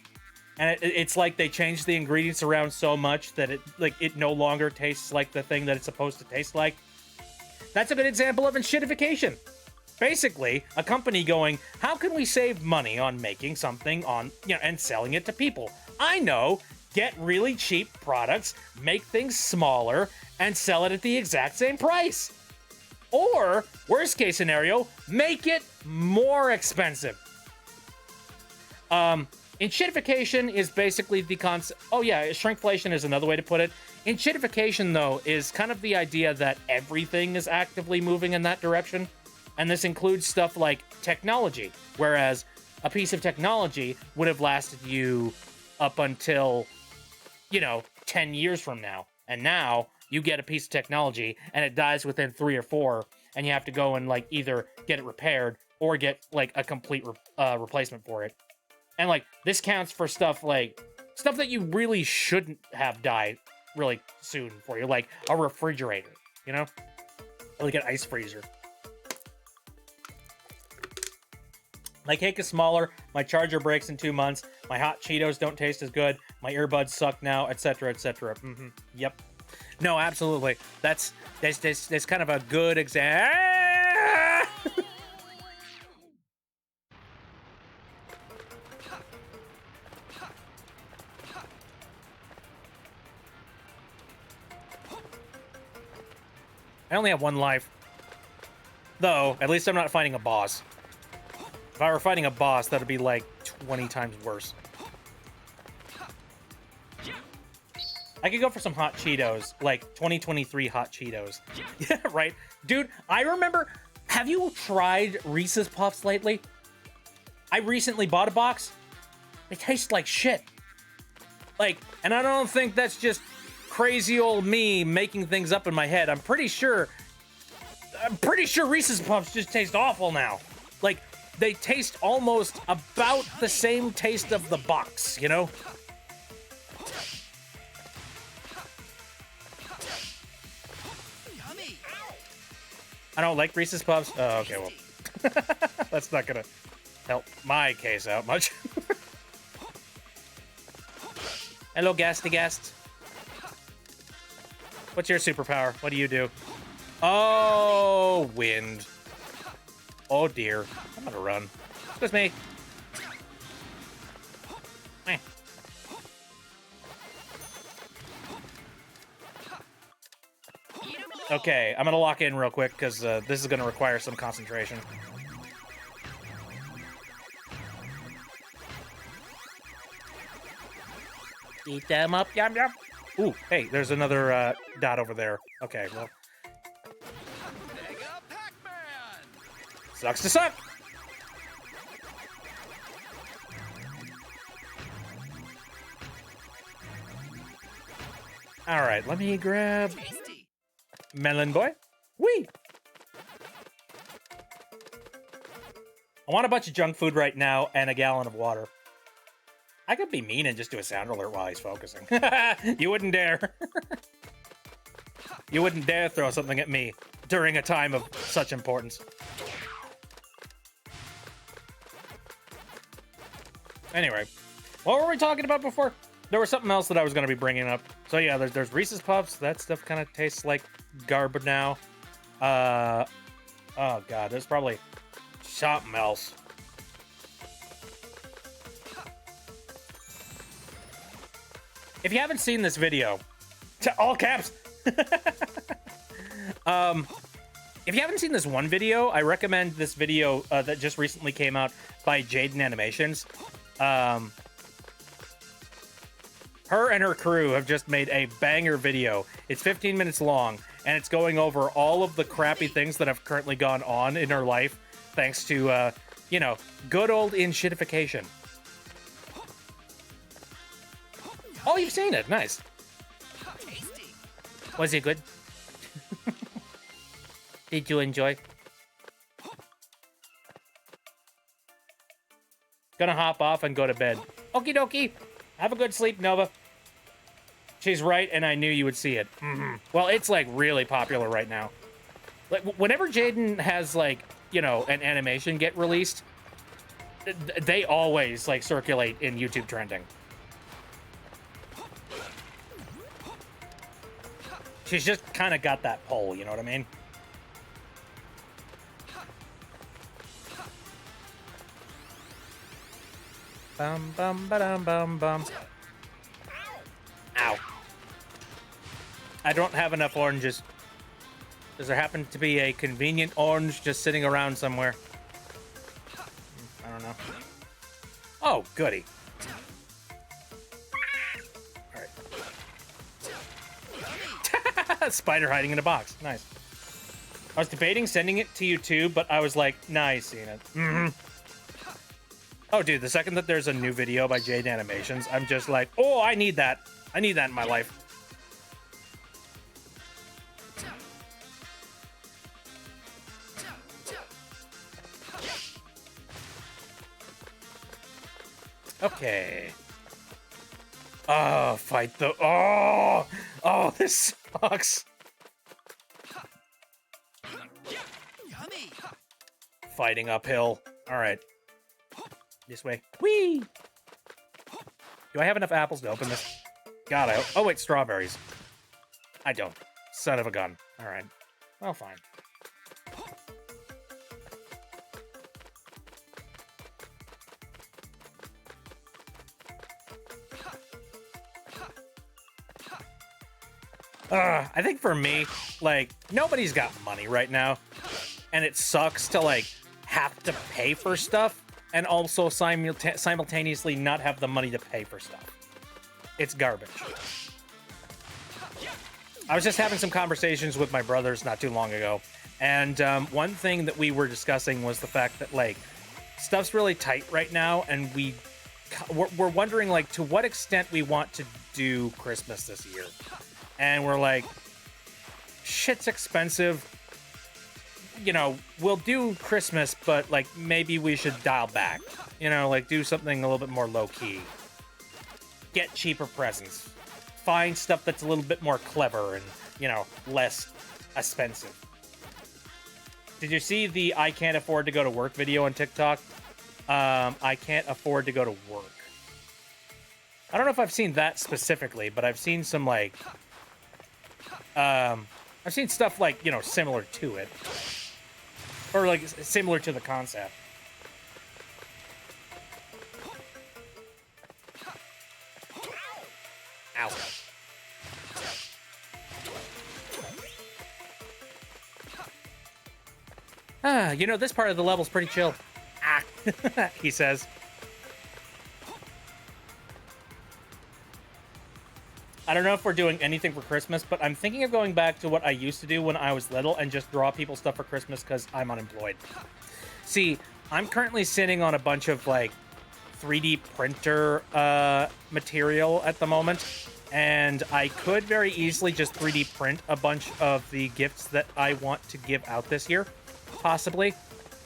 Speaker 1: and it's like they changed the ingredients around so much that it no longer tastes like the thing that it's supposed to taste like. That's a good example of enshittification. Basically, a company going, how can we save money on making something on, you know, and selling it to people? I know, get really cheap products, make things smaller, and sell it at the exact same price. Or, worst case scenario, make it more expensive. Enshittification is basically the concept. Oh yeah, shrinkflation is another way to put it. Enshittification, though, is kind of the idea that everything is actively moving in that direction. And this includes stuff like technology, whereas a piece of technology would have lasted you up until, you know, 10 years from now. And now you get a piece of technology and it dies within 3 or 4, and you have to go and, like, either get it repaired or get, like, a complete replacement for it. And, like, this counts for stuff that you really shouldn't have died really soon for you, like a refrigerator, you know? Or like an ice freezer. My cake is smaller, my charger breaks in 2 months, my hot Cheetos don't taste as good, my earbuds suck now, etc., etc. Yep. No, absolutely. That's kind of a good example. I only have 1 life. Though, at least I'm not fighting a boss. If I were fighting a boss, that'd be like 20 times worse. I could go for some hot Cheetos, like 2023 hot Cheetos. Yeah, right? Dude, I remember... Have you tried Reese's Puffs lately? I recently bought a box. They taste like shit. Like, and I don't think that's just crazy old me making things up in my head. I'm pretty sure Reese's Puffs just taste awful now. Like, they taste almost about the same taste of the box, you know? I don't like Reese's Puffs. Oh, okay, well. That's not gonna help my case out much. Hello, Gasty Gast. What's your superpower? What do you do? Oh, wind. Oh, dear. I'm gonna run. Excuse me. Eh. Okay, I'm gonna lock in real quick, because this is gonna require some concentration. Eat them up, yum yum. Ooh, hey, there's another dot over there. Okay, well.
Speaker 3: Mega Pac-Man!
Speaker 1: Sucks to suck. All right, let me grab
Speaker 3: Tasty.
Speaker 1: Melon Boy. Whee! I want a bunch of junk food right now and a gallon of water. I could be mean and just do a sound alert while he's focusing. You wouldn't dare. You wouldn't dare throw something at me during a time of such importance. Anyway, what were we talking about before? There was something else that I was going to be bringing up. So yeah, there's Reese's Puffs. That stuff kind of tastes like garbage now. Oh god, there's probably something else. If you haven't seen this video, all caps. If you haven't seen this one video, I recommend this video that just recently came out by Jaden Animations. Her and her crew have just made a banger video. It's 15 minutes long, and it's going over all of the crappy things that have currently gone on in her life, thanks to, you know, good old enshittification. Oh, you've seen it. Nice.
Speaker 3: Tasty.
Speaker 1: Was it good? Did you enjoy? Gonna hop off and go to bed. Okie dokie. Have a good sleep, Nova. She's right, and I knew you would see it. Well, it's, like, really popular right now. Like, whenever Jaden has, like, you know, an animation get released, they always, like, circulate in YouTube trending. She's just kind of got that pull, you know what I mean? Bum, bum, ba-dum, bum, bum. Ow. I don't have enough oranges. Does there happen to be a convenient orange just sitting around somewhere? I don't know. Oh, goody. All right. Spider hiding in a box. Nice. I was debating sending it to you too, but I was like, nah, I seen it. Oh, dude, the second that there's a new video by Jade Animations, I'm just like, oh, I need that. I need that in my life. Okay. Oh, fight the... Oh! Oh, this sucks. Fighting uphill. All right. This way. Whee! Do I have enough apples to open this? God, I... Oh, wait, strawberries. I don't. Son of a gun. All right. Well, fine. I think for me, like, nobody's got money right now. And it sucks to, like, have to pay for stuff and also simultaneously not have the money to pay for stuff. It's garbage. I was just having some conversations with my brothers not too long ago. And one thing that we were discussing was the fact that, like, stuff's really tight right now. And we're wondering, like, to what extent we want to do Christmas this year. And we're like, shit's expensive. You know, we'll do Christmas, but, like, maybe we should dial back. You know, like, do something a little bit more low-key. Get cheaper presents. Find stuff that's a little bit more clever and, you know, less expensive. Did you see the I can't afford to go to work video on TikTok? I can't afford to go to work. I don't know if I've seen that specifically, but I've seen some, like... I've seen stuff, like, you know, similar to it. Or, like, similar to the concept. Ow. You know, this part of the level's pretty chill. Ah, he says. I don't know if we're doing anything for Christmas, but I'm thinking of going back to what I used to do when I was little and just draw people stuff for Christmas because I'm unemployed. See, I'm currently sitting on a bunch of, like, 3D printer material at the moment, and I could very easily just 3D print a bunch of the gifts that I want to give out this year, possibly.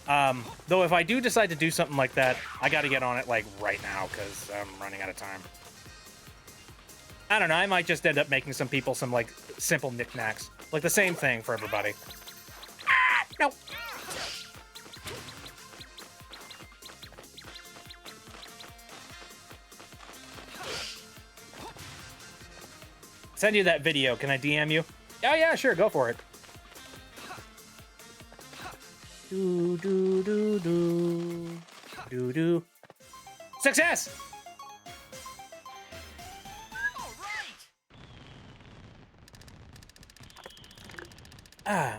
Speaker 1: Though if I do decide to do something like that, I gotta get on it, like, right now because I'm running out of time. I don't know, I might just end up making some people some, like, simple knickknacks. Like, the same thing for everybody. Ah, no. Send you that video. Can I DM you? Oh, yeah, sure, go for it. Do, do, do, do. Do, do. Success! Ah.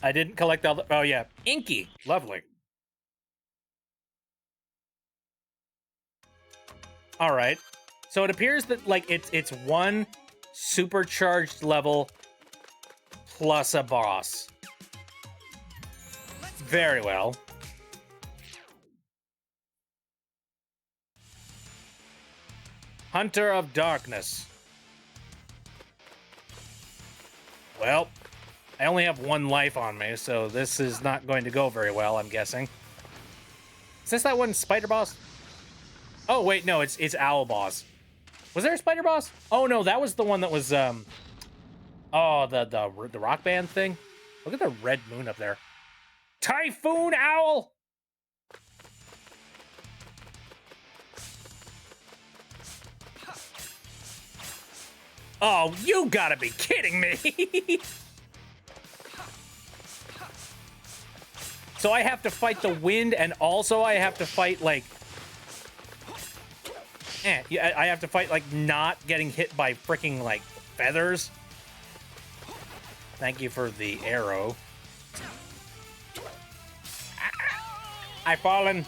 Speaker 1: I didn't collect all the... Oh, yeah. Inky. Lovely. All right. So it appears that, like, it's one supercharged level plus a boss. Very well. Hunter of Darkness. Well, I only have 1 life on me, so this is not going to go very well, I'm guessing. Is this that one spider boss? Oh, wait, no, it's owl boss. Was there a spider boss? Oh, no, that was the one that was, oh, the rock band thing? Look at the red moon up there. Typhoon Owl! Oh, you gotta be kidding me! So I have to fight the wind, and also I have to fight, like... yeah, I have to fight, like, not getting hit by freaking, like, feathers. Thank you for the arrow. I've fallen.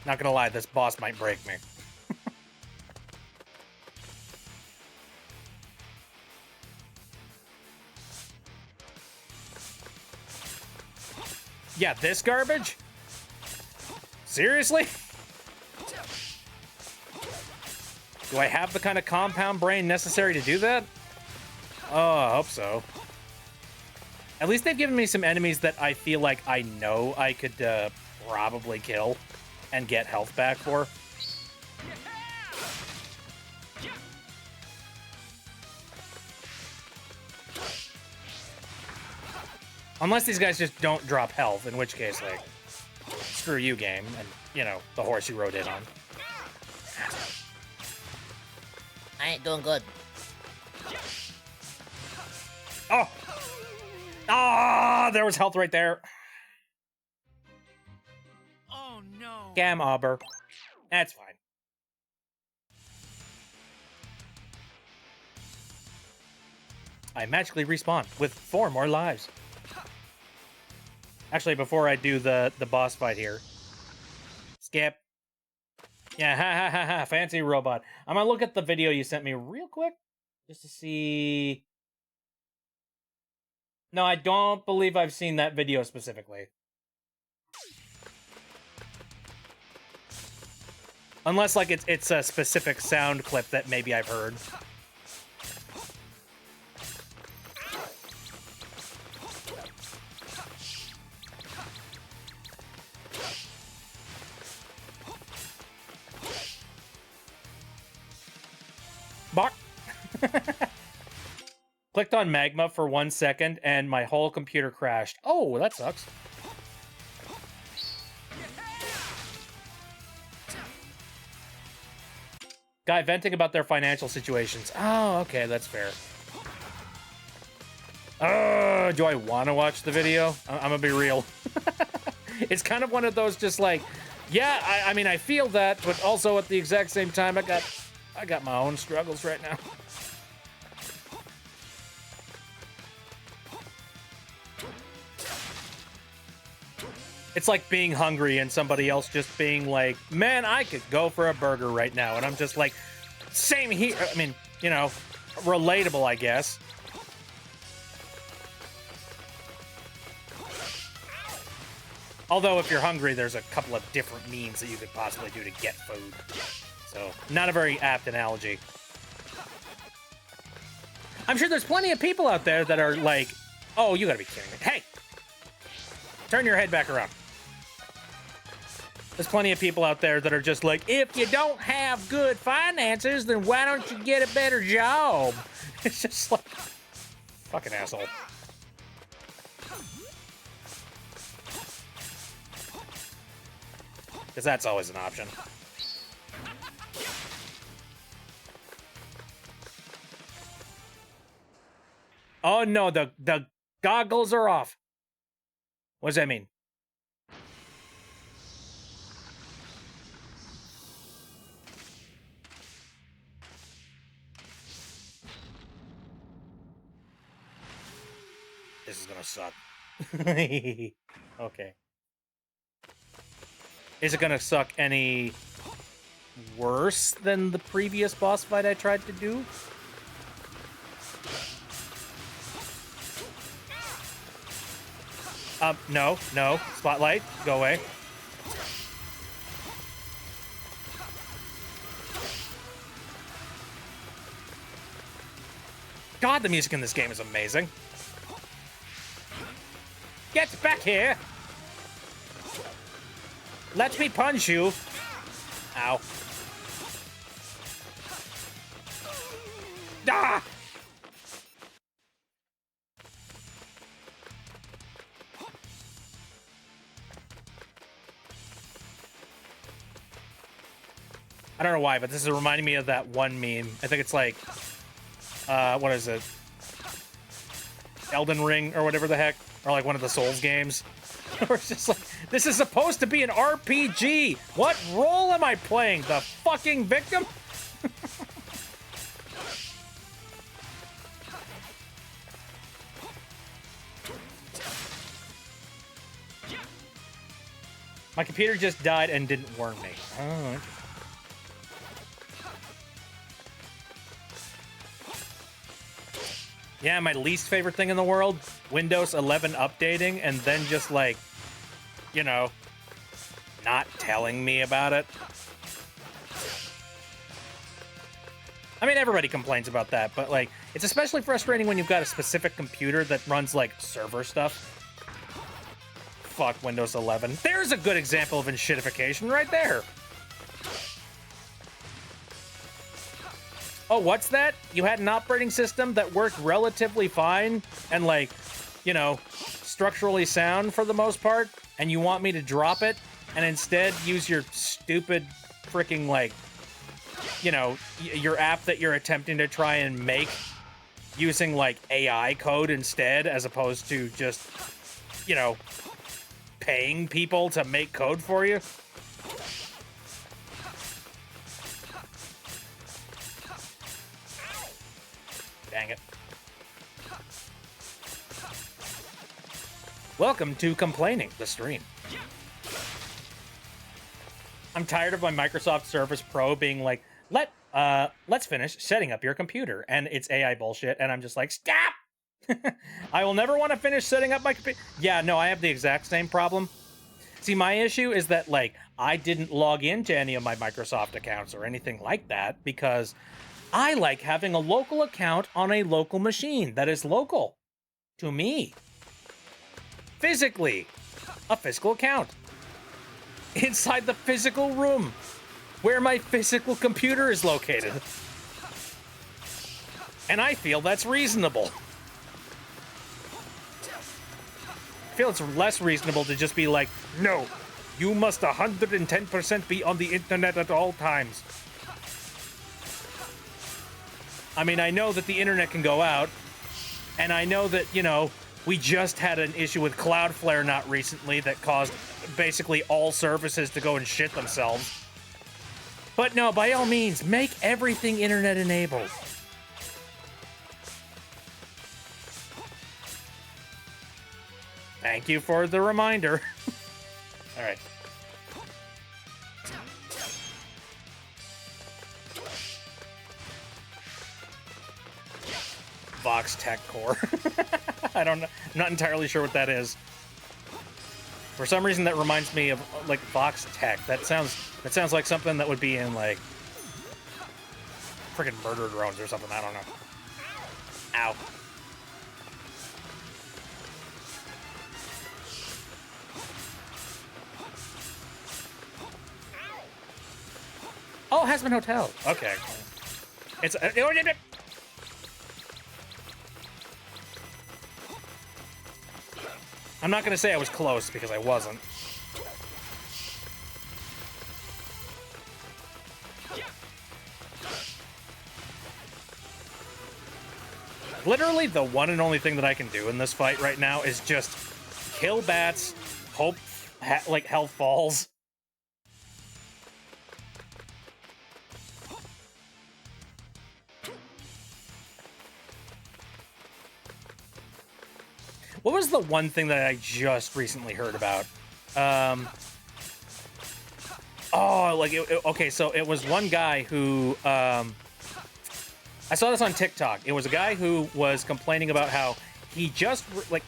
Speaker 1: Not gonna lie, this boss might break me. Yeah, this garbage? Seriously? Do I have the kind of compound brain necessary to do that? Oh, I hope so. At least they've given me some enemies that I feel like I know I could probably kill and get health back for. Unless these guys just don't drop health, in which case, like, screw you, game, and, you know, the horse you rode in on.
Speaker 4: I ain't doing good.
Speaker 1: Oh! Ah, there was health right there.
Speaker 3: Oh no.
Speaker 1: Gam Auber. That's fine. I magically respawn with 4 more lives. Actually, before I do the boss fight here, skip. Yeah, ha ha ha ha, fancy robot. I'm gonna look at the video you sent me real quick, just to see. No, I don't believe I've seen that video specifically. Unless, like, it's a specific sound clip that maybe I've heard. Bark. Clicked on magma for 1 second and my whole computer crashed. Oh, that sucks. Guy venting about their financial situations. Oh, okay, that's fair. Do I want to watch the video? I'm gonna be real. It's kind of one of those just like, yeah, I mean, I feel that, but also at the exact same time, I got my own struggles right now. It's like being hungry and somebody else just being like, man, I could go for a burger right now. And I'm just like, same here. I mean, you know, relatable, I guess. Although if you're hungry, there's a couple of different means that you could possibly do to get food. So, not a very apt analogy. I'm sure there's plenty of people out there that are like, oh, you gotta be kidding me. Hey! Turn your head back around. There's plenty of people out there that are just like, if you don't have good finances, then why don't you get a better job? It's just like, fucking asshole. Because that's always an option. Oh no, the goggles are off. What does that mean? This is gonna suck. Okay. Is it gonna suck any worse than the previous boss fight I tried to do? No. Spotlight, go away. God, the music in this game is amazing. Get back here! Let me punch you! Ow. Ah! I don't know why, but this is reminding me of that one meme. I think it's like, what is it? Elden Ring or whatever the heck, or like one of the Souls games. Or it's just like, this is supposed to be an RPG. What role am I playing? The fucking victim? My computer just died and didn't warn me. Oh, interesting. Yeah, my least favorite thing in the world, Windows 11 updating and then just like, you know, not telling me about it. I mean, everybody complains about that, but like, it's especially frustrating when you've got a specific computer that runs like server stuff. Fuck Windows 11. There's a good example of enshittification right there. Oh, what's that? You had an operating system that worked relatively fine and, like, you know, structurally sound for the most part, and you want me to drop it and instead use your stupid freaking, like, you know, your app that you're attempting to try and make using, like, AI code instead, as opposed to just, you know, paying people to make code for you? Dang it. Welcome to Complaining, the stream. I'm tired of my Microsoft Surface Pro being like, let's finish setting up your computer, and it's AI bullshit, and I'm just like, stop! I will never want to finish setting up my computer. Yeah, no, I have the exact same problem. See, my issue is that, like, I didn't log into any of my Microsoft accounts or anything like that because I like having a local account on a local machine that is local to me. Physically. A physical account. Inside the physical room where my physical computer is located. And I feel that's reasonable. I feel it's less reasonable to just be like, no, you must 110% be on the internet at all times. I mean, I know that the internet can go out, and I know that, you know, we just had an issue with Cloudflare not recently that caused basically all services to go and shit themselves. But no, by all means, make everything internet enabled. Thank you for the reminder. All right. Vox Tech Core. I don't know. I'm not entirely sure what that is. For some reason, that reminds me of like Vox Tech. That sounds like something that would be in like freaking Murder Drones or something. I don't know. Ow. Oh, Hasman Hotel. Okay. It's I'm not going to say I was close, because I wasn't. Literally, the one and only thing that I can do in this fight right now is just kill bats, hope, like, health falls. What was the one thing that I just recently heard about? Okay, so it was one guy who, I saw this on TikTok. It was a guy who was complaining about how he just, like,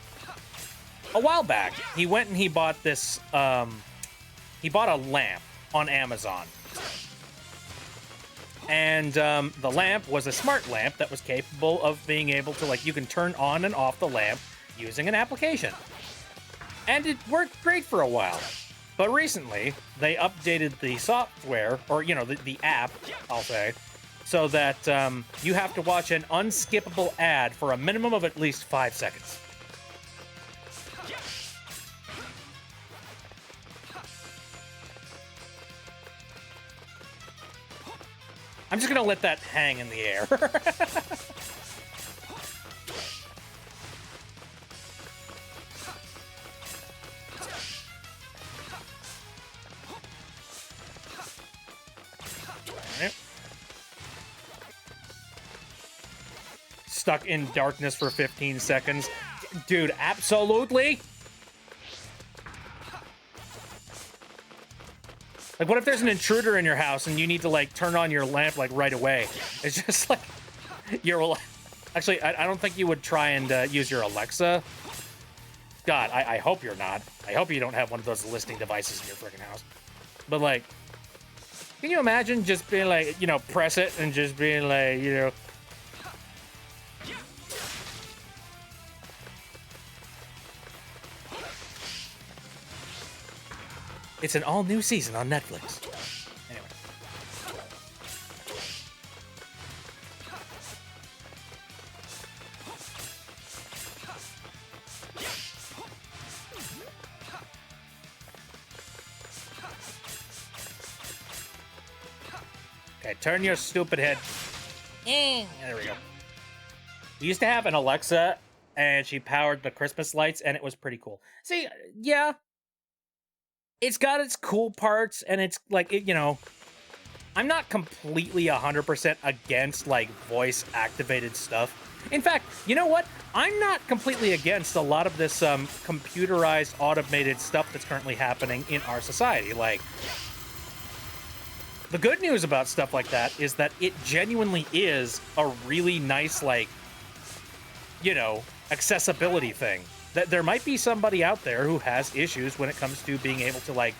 Speaker 1: a while back, he went and he bought this, he bought a lamp on Amazon. And the lamp was a smart lamp that was capable of being able to, like, you can turn on and off the lamp using an application. And it worked great for a while. But recently, they updated the software, or, you know, the app, I'll say, so that you have to watch an unskippable ad for a minimum of at least 5 seconds. I'm just gonna let that hang in the air. Stuck in darkness for 15 seconds. Dude, absolutely. Like, what if there's an intruder in your house and you need to, like, turn on your lamp, like, right away? It's just like, you're... Actually, I don't think you would try and use your Alexa. God, I hope you're not. I hope you don't have one of those listening devices in your freaking house. But, like, can you imagine just being like, you know, press it and just being like, you know... It's an all-new season on Netflix. Anyway. Okay, turn your stupid head. There we go. We used to have an Alexa, and she powered the Christmas lights, and it was pretty cool. See, yeah, it's got its cool parts, and it's like, you know, I'm not completely 100% against, like, voice-activated stuff. In fact, you know what? I'm not completely against a lot of this computerized, automated stuff that's currently happening in our society. Like, the good news about stuff like that is that it genuinely is a really nice, like, you know, accessibility thing. That there might be somebody out there who has issues when it comes to being able to, like,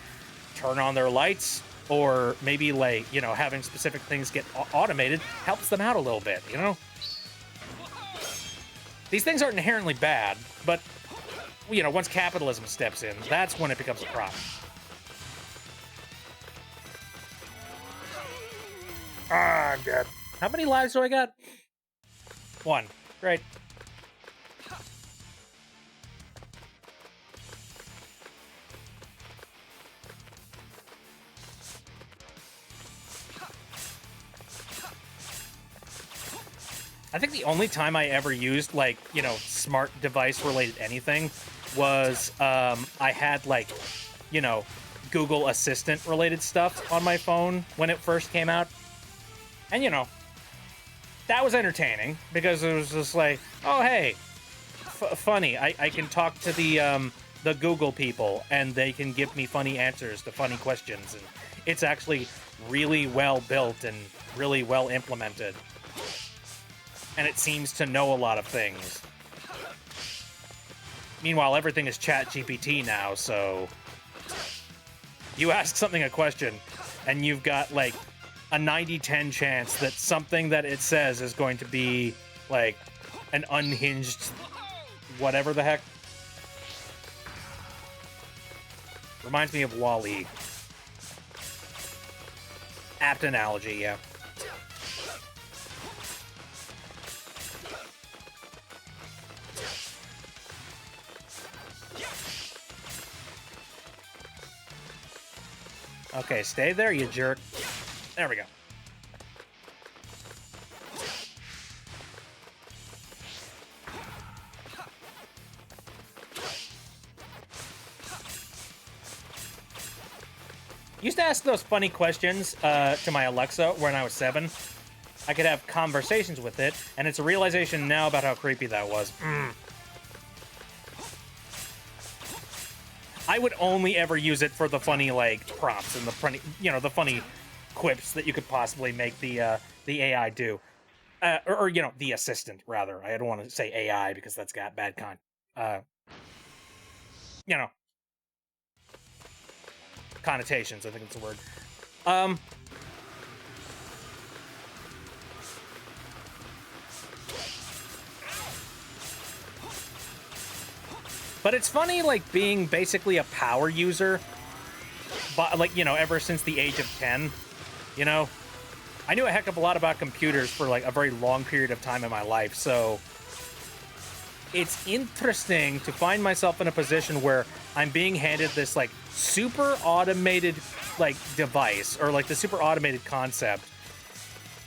Speaker 1: turn on their lights, or maybe, like, you know, having specific things get automated helps them out a little bit, you know? These things aren't inherently bad, but, you know, once capitalism steps in, that's when it becomes a problem. Ah, I'm dead. How many lives do I got? 1. Great. I think the only time I ever used, like, you know, smart device related anything was I had, like, you know, Google Assistant related stuff on my phone when it first came out. And, you know, that was entertaining because it was just like, oh, hey, funny. I can talk to the Google people and they can give me funny answers to funny questions. And it's actually really well built and really well implemented. And it seems to know a lot of things. Meanwhile, everything is ChatGPT now, so you ask something a question, and you've got, like, a 90-10 chance that something that it says is going to be, like, an unhinged whatever the heck. Reminds me of Wall-E. Apt analogy, yeah. Okay, stay there, you jerk. There we go. Used to ask those funny questions to my Alexa when I was 7. I could have conversations with it, and it's a realization now about how creepy that was. I would only ever use it for the funny, like, prompts and the funny, you know, the funny quips that you could possibly make the AI do. Or, you know, the assistant, rather. I don't want to say AI because that's got bad you know, connotations, I think it's a word. But it's funny, like, being basically a power user, but, like, you know, ever since the age of 10, you know? I knew a heck of a lot about computers for, like, a very long period of time in my life, so it's interesting to find myself in a position where I'm being handed this, like, super automated, like, device, or, like, the super automated concept,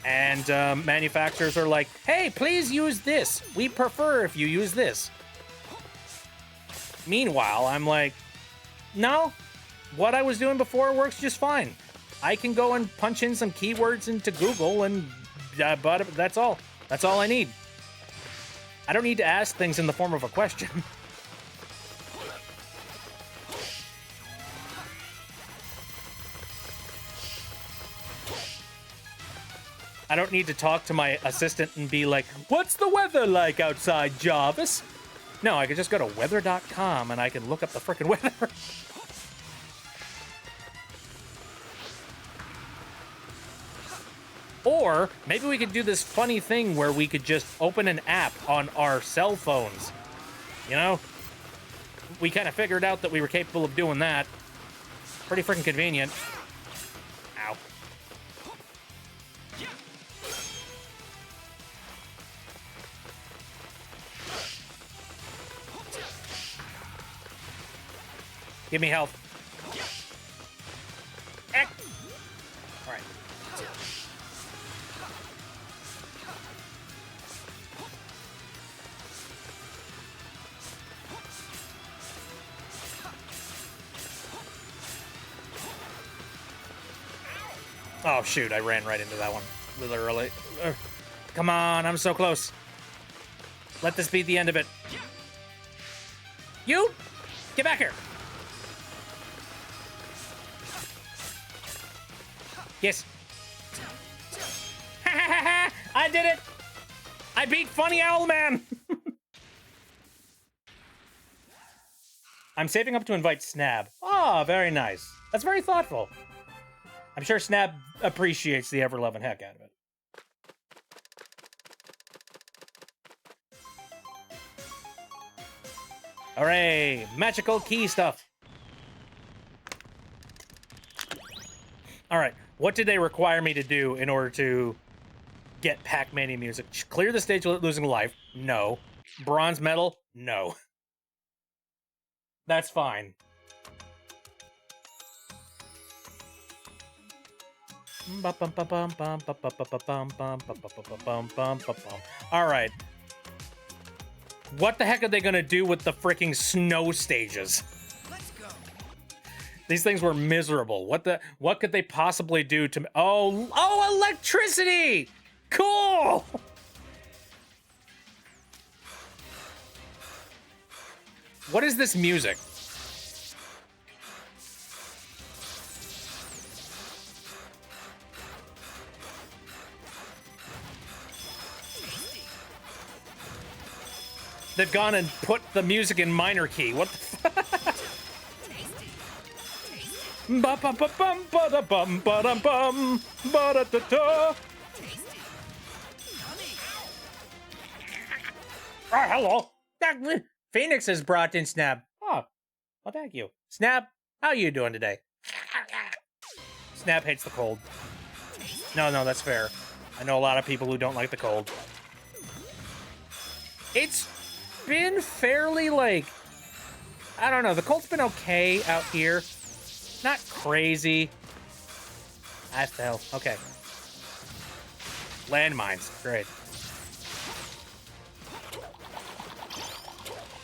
Speaker 1: and manufacturers are like, hey, please use this. We prefer if you use this. Meanwhile, I'm like, no, what I was doing before works just fine. I can go and punch in some keywords into Google, and but that's all. That's all I need. I don't need to ask things in the form of a question. I don't need to talk to my assistant and be like, what's the weather like outside, Jarvis? No, I can just go to weather.com and I can look up the frickin' weather. Or maybe we could do this funny thing where we could just open an app on our cell phones. You know? We kind of figured out that we were capable of doing that. Pretty freaking convenient. Ow. Give me health. Eh. All right. Oh, shoot. I ran right into that one. Literally. Come on. I'm so close. Let this be the end of it. You? Get back here. Yes. I did it. I beat Funny Owl Man. I'm saving up to invite Snab. Oh, very nice. That's very thoughtful. I'm sure Snab appreciates the ever-loving heck out of it. Hooray! Magical key stuff. All right. What did they require me to do in order to get Pac-Man music? Clear the stage without losing life? No. Bronze medal? No. That's fine. All right. What the heck are they gonna do with the freaking snow stages?
Speaker 3: Let's go.
Speaker 1: These things were miserable. What could they possibly do to... Oh, electricity! Cool! What is this music? They've gone and put the music in minor key. What the fuck? Ba-ba-ba-bum, ba-da-bum, ba-dum-bum, ba-da-da-da. Oh, hello. Phoenix has brought in Snap. Oh, well, thank you. Snap, how are you doing today? Snap hates the cold. No, that's fair. I know a lot of people who don't like the cold. It's been fairly, like, I don't know. The cold's been okay out here. Not crazy. I fell. Okay. Landmines. Great.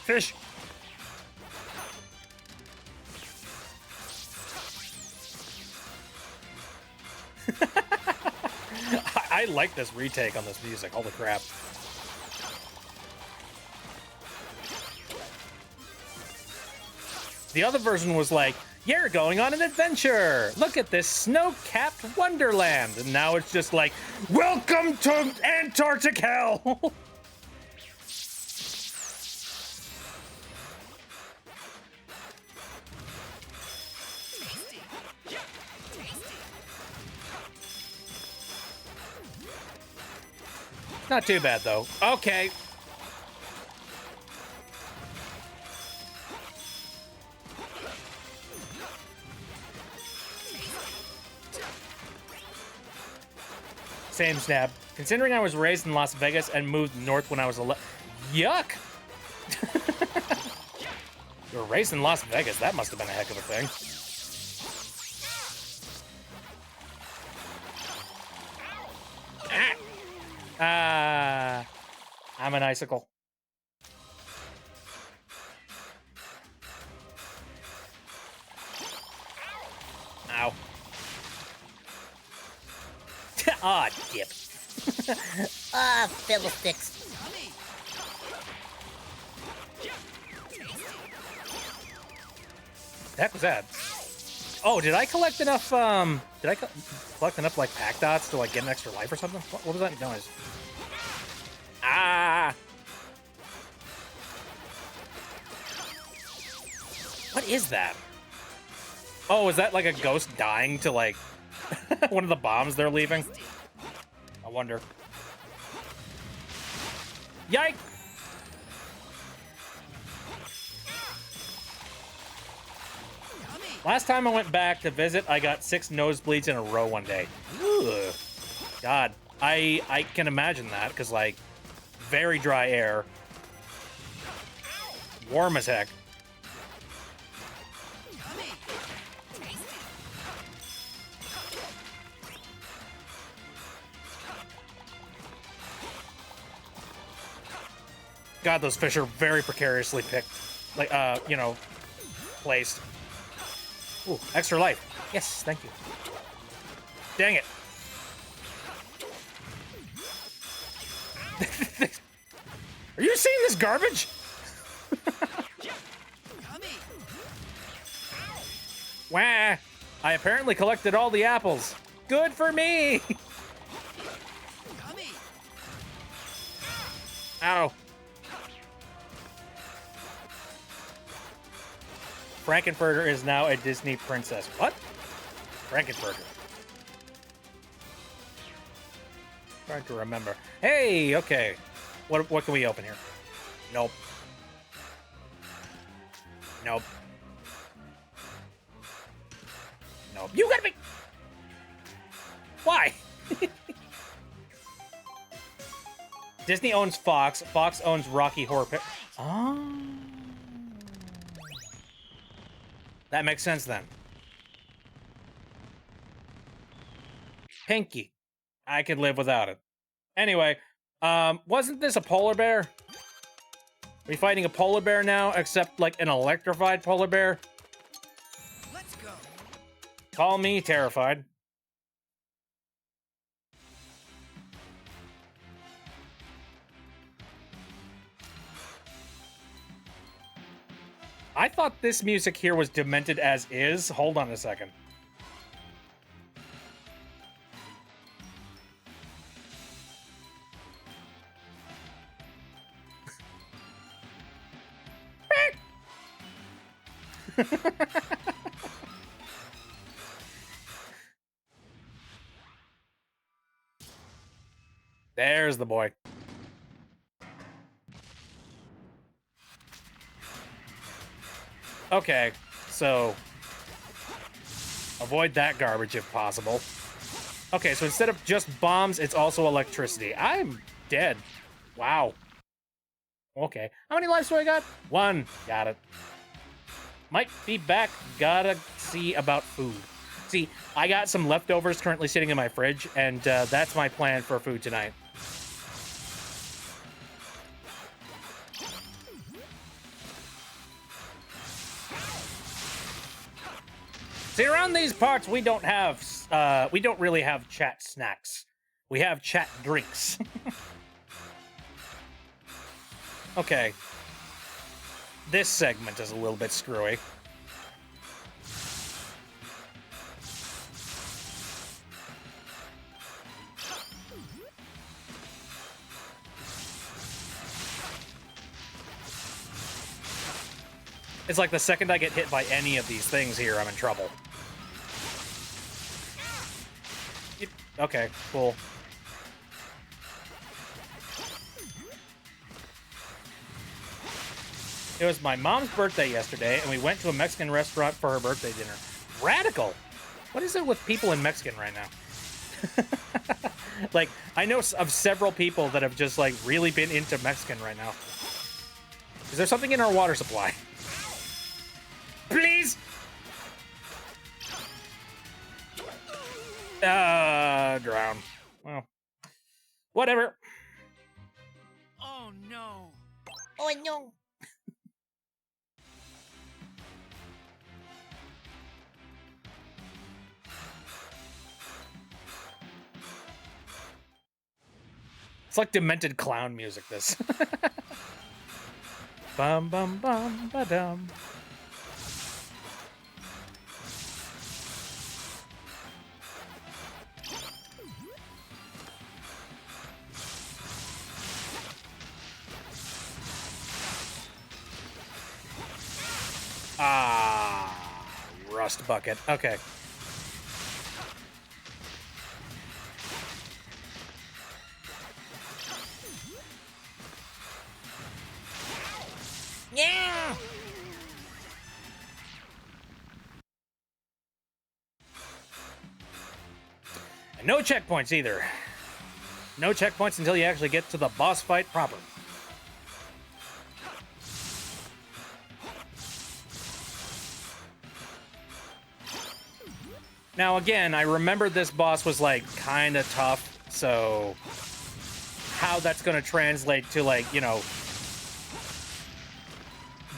Speaker 1: Fish. I like this retake on this music. Holy crap. The other version was like, you're going on an adventure. Look at this snow-capped wonderland. And now it's just like, welcome to Antarctic hell. Not too bad, though. Okay. Same Snap. Considering I was raised in Las Vegas and moved north when I was 11. Yuck! You were raised in Las Vegas. That must have been a heck of a thing. I'm an icicle. Ow. Ah, dip.
Speaker 4: Ah, fiddlesticks.
Speaker 1: The heck was that? Oh, did I collect enough, did I collect enough, like, pack dots to, like, get an extra life or something? What was that noise? Ah! What is that? Oh, is that, like, a ghost dying to, like, one of the bombs they're leaving? I wonder. Yike! Last time I went back to visit, I got 6 nosebleeds in a row one day. Ugh. God, I can imagine that, because, like, very dry air. Warm as heck. God, those fish are very precariously picked. Like, you know, placed. Ooh, extra life. Yes, thank you. Dang it. Are you seeing this garbage? Wah! I apparently collected all the apples. Good for me! Ow. Frankenfurter is now a Disney princess. What? Frankenfurter. Trying to remember. Hey, okay. What can we open here? Nope. Nope. Nope. You gotta be... Why? Disney owns Fox. Fox owns Rocky Horror Picture. Oh. That makes sense then. Pinky. I could live without it. Anyway, wasn't this a polar bear? Are we fighting a polar bear now, except like an electrified polar bear?
Speaker 2: Let's go.
Speaker 1: Call me terrified. I thought this music here was demented as is. Hold on a second. There's the boy. Okay, so avoid that garbage if possible. Okay, so instead of just bombs, it's also electricity. I'm dead. Wow. Okay, how many lives do I got? 1. Got it. Might be back. Gotta see about food. See, I got some leftovers currently sitting in my fridge, and that's my plan for food tonight. See, around these parts, we don't really have chat snacks. We have chat drinks. Okay. This segment is a little bit screwy. It's like the second I get hit by any of these things here, I'm in trouble. Okay, cool. It was my mom's birthday yesterday, and we went to a Mexican restaurant for her birthday dinner. Radical! What is it with people in Mexican right now? Like, I know of several people that have just, like, really been into Mexican right now. Is there something in our water supply? Please! Drown. Well, whatever.
Speaker 3: Oh no.
Speaker 4: Oh no.
Speaker 1: It's like demented clown music, this. Bum bum bum ba dum. Ah, rust bucket. Okay.
Speaker 4: Yeah.
Speaker 1: And no checkpoints either. No checkpoints until you actually get to the boss fight proper. Now, again, I remember this boss was, like, kind of tough, so how that's going to translate to, like, you know,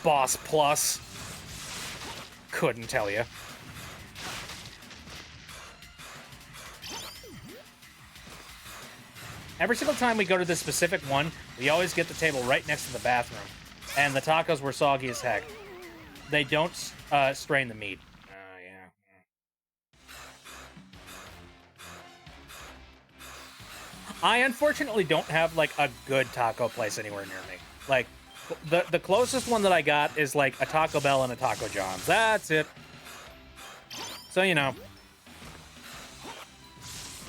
Speaker 1: boss plus, couldn't tell you. Every single time we go to this specific one, we always get the table right next to the bathroom. And the tacos were soggy as heck. They don't strain the meat. Yeah. I unfortunately don't have, like, a good taco place anywhere near me. Like, the closest one that I got is, like, a Taco Bell and a Taco John's. That's it. So, you know.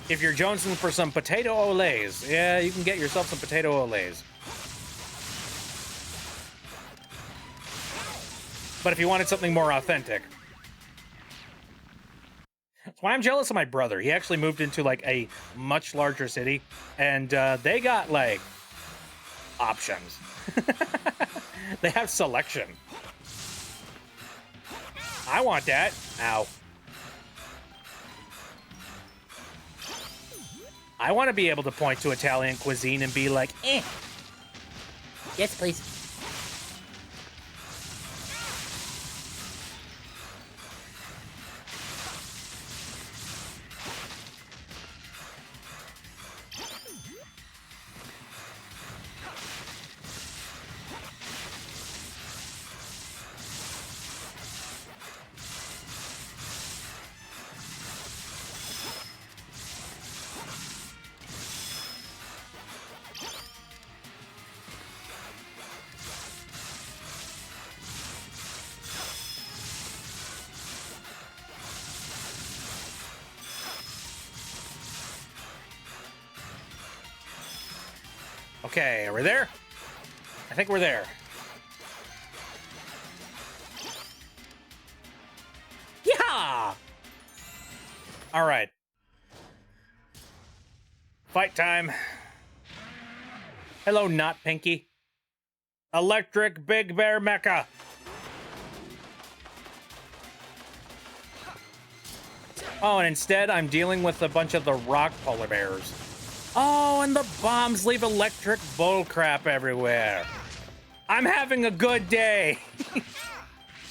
Speaker 1: If you're jonesing for some potato olays, yeah, you can get yourself some potato olays. But if you wanted something more authentic. That's why I'm jealous of my brother. He actually moved into, like, a much larger city, and they got, like, options. They have selection. I want that. Ow. I want to be able to point to Italian cuisine and be like, eh.
Speaker 4: Yes, please.
Speaker 1: Okay, are we there? I think we're there. Yeah! All right. Fight time. Hello, not Pinky. Electric Big Bear Mecha. Oh, and instead I'm dealing with a bunch of the rock polar bears. Oh, and the bombs leave electric bullcrap everywhere. I'm having a good day.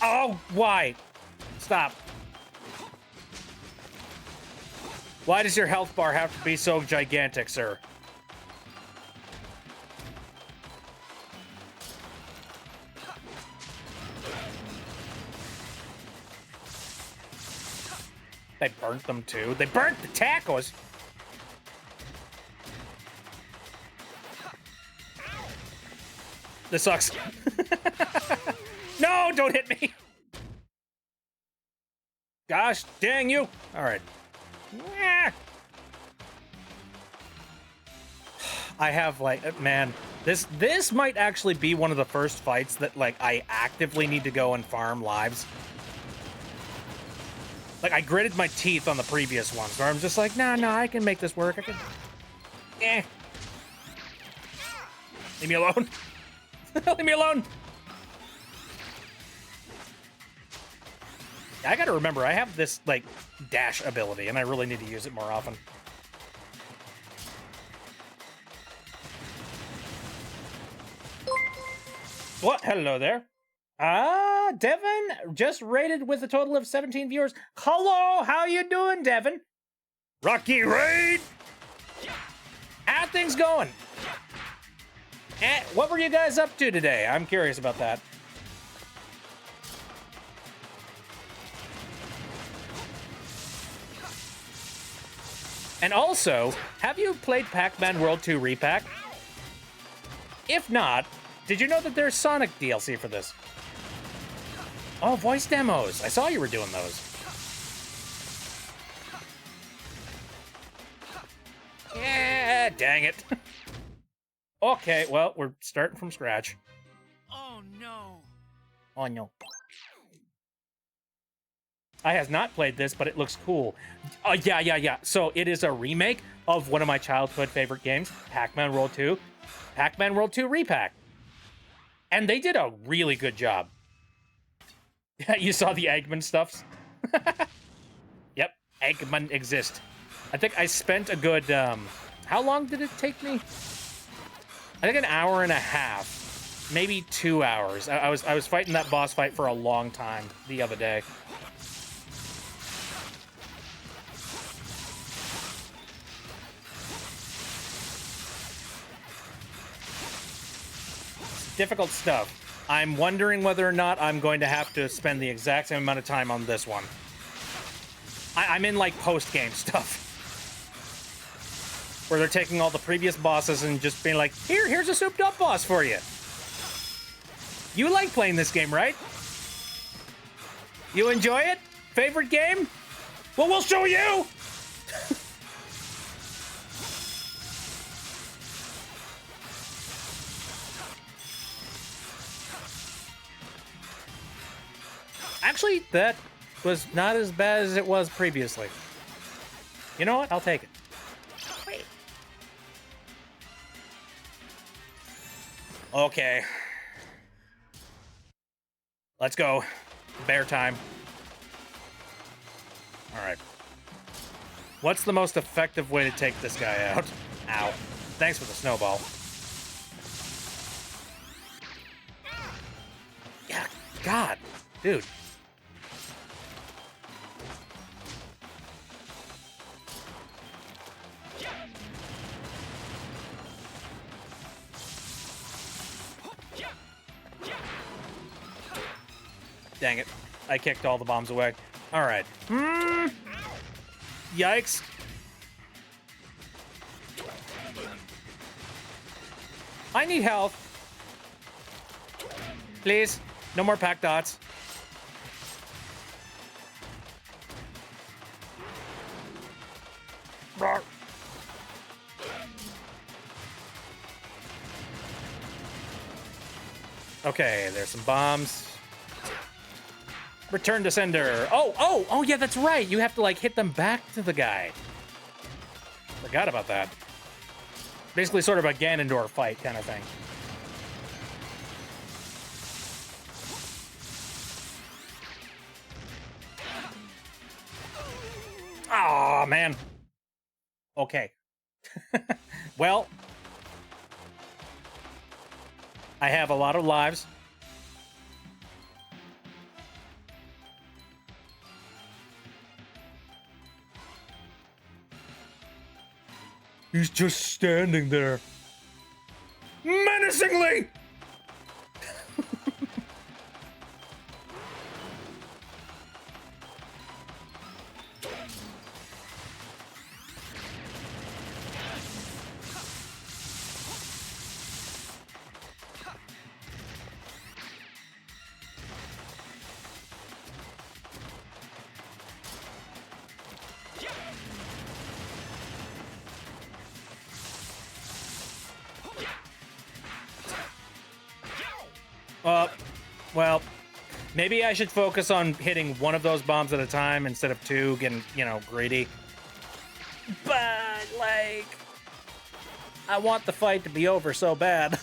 Speaker 1: Oh, why? Stop. Why does your health bar have to be so gigantic, sir? They burnt them too. They burnt the tacos. This sucks. No, don't hit me. Gosh dang you. All right. I have, like, man, this might actually be one of the first fights that, like, I actively need to go and farm lives. Like, I gritted my teeth on the previous ones, where I'm just like, nah, I can make this work. Eh. Leave me alone. Leave me alone. I gotta remember, I have this, like, dash ability, and I really need to use it more often. What? Hello there. Devin just rated with a total of 17 viewers. Hello, how you doing, Devin? Rocky Raid! How things going? What were you guys up to today? I'm curious about that. And also, have you played Pac-Man World 2 Re-Pac? If not, did you know that there's Sonic DLC for this? Oh, voice demos. I saw you were doing those. Yeah, dang it. Okay, well, we're starting from scratch.
Speaker 3: Oh no.
Speaker 1: Oh, no. I have not played this, but it looks cool. Oh, yeah. So it is a remake of one of my childhood favorite games, Pac-Man World 2. Pac-Man World 2 Re-Pac. And they did a really good job. You saw the Eggman stuffs? Yep, Eggman exist. I think I spent a good, how long did it take me? I think an hour and a half, maybe 2 hours. I was fighting that boss fight for a long time the other day. Difficult stuff. I'm wondering whether or not I'm going to have to spend the exact same amount of time on this one. I'm in, like, post-game stuff. Where they're taking all the previous bosses and just being like, here's a souped-up boss for you. You like playing this game, right? You enjoy it? Favorite game? Well, we'll show you! Actually, that was not as bad as it was previously. You know what? I'll take it.
Speaker 4: Wait.
Speaker 1: Okay. Let's go. Bear time. Alright. What's the most effective way to take this guy out? Ow. Thanks for the snowball. Yeah, God. Dude. Dang it. I kicked all the bombs away. All right. Yikes. I need health. Please. No more pack dots. Okay, there's some bombs. Return to sender. Oh, yeah, that's right. You have to, like, hit them back to the guy. Forgot about that. Basically sort of a Ganondorf fight kind of thing. Oh, man. Okay. Well, I have a lot of lives. He's just standing there. Menacingly! Well, maybe I should focus on hitting one of those bombs at a time instead of two, getting, you know, greedy. But, like... I want the fight to be over so bad.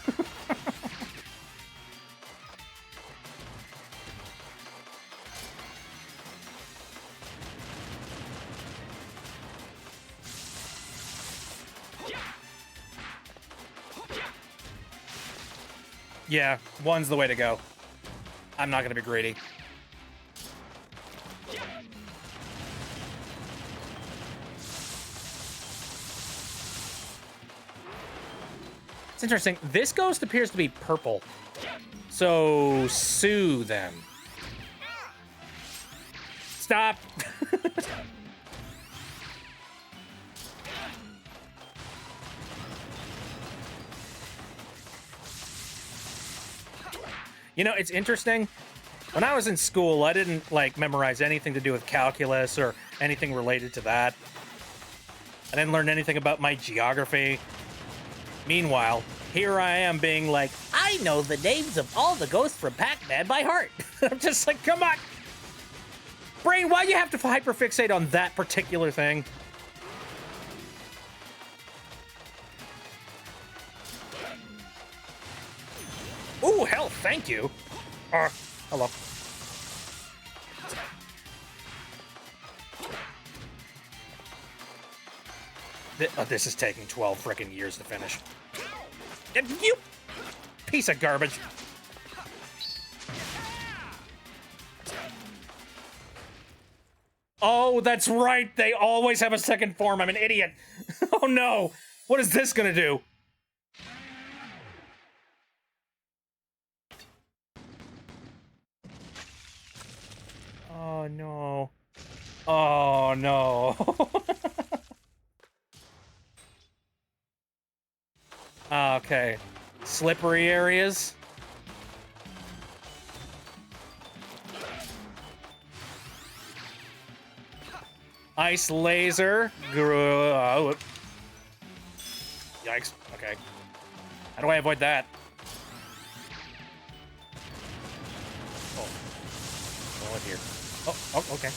Speaker 1: Yeah, one's the way to go. I'm not gonna be greedy. It's interesting. This ghost appears to be purple. So, sue them. Stop! You know, it's interesting. When I was in school, I didn't, like, memorize anything to do with calculus or anything related to that. I didn't learn anything about my geography. Meanwhile, here I am being like,
Speaker 4: I know the names of all the ghosts from Pac-Man by heart.
Speaker 1: I'm just like, come on! Brain, why do you have to hyperfixate on that particular thing? Ooh, hell, thank you. Hello. This is taking 12 frickin' years to finish. You piece of garbage. Oh, that's right. They always have a second form. I'm an idiot. Oh no. What is this gonna do? Oh no. Oh no. Okay. Slippery areas. Ice laser. Yikes. Okay. How do I avoid that? Oh. Oh, here. Oh, okay.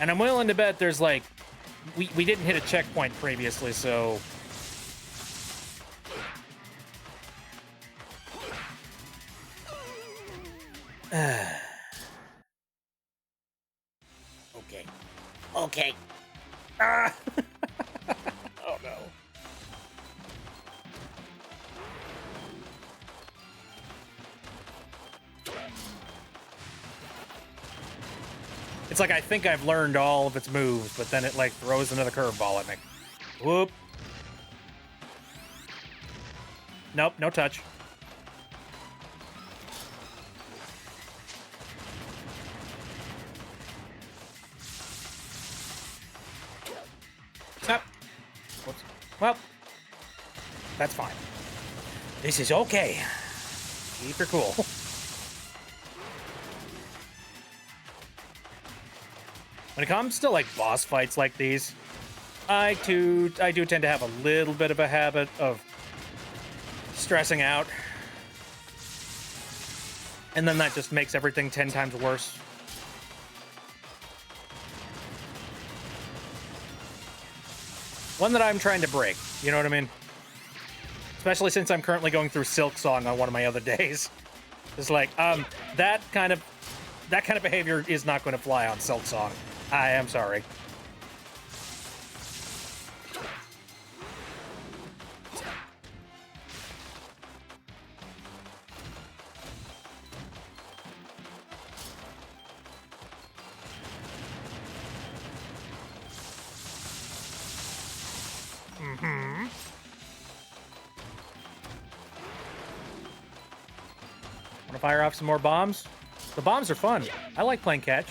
Speaker 1: And I'm willing to bet there's like... We didn't hit a checkpoint previously, so...
Speaker 4: Okay. Okay.
Speaker 1: Ah! Oh no. It's like I think I've learned all of its moves, but then it like throws another curveball at me. Whoop. Nope, no touch. Stop. Whoops. Well, that's fine. This is okay. Keep her cool. When it comes to like boss fights like these, I do tend to have a little bit of a habit of stressing out. And then that just makes everything 10 times worse. One that I'm trying to break, you know what I mean? Especially since I'm currently going through Silk Song on one of my other days. It's like, that kind of behavior is not going to fly on Silk Song. I am sorry. Mm-hmm. Want to fire off some more bombs? The bombs are fun. I like playing catch.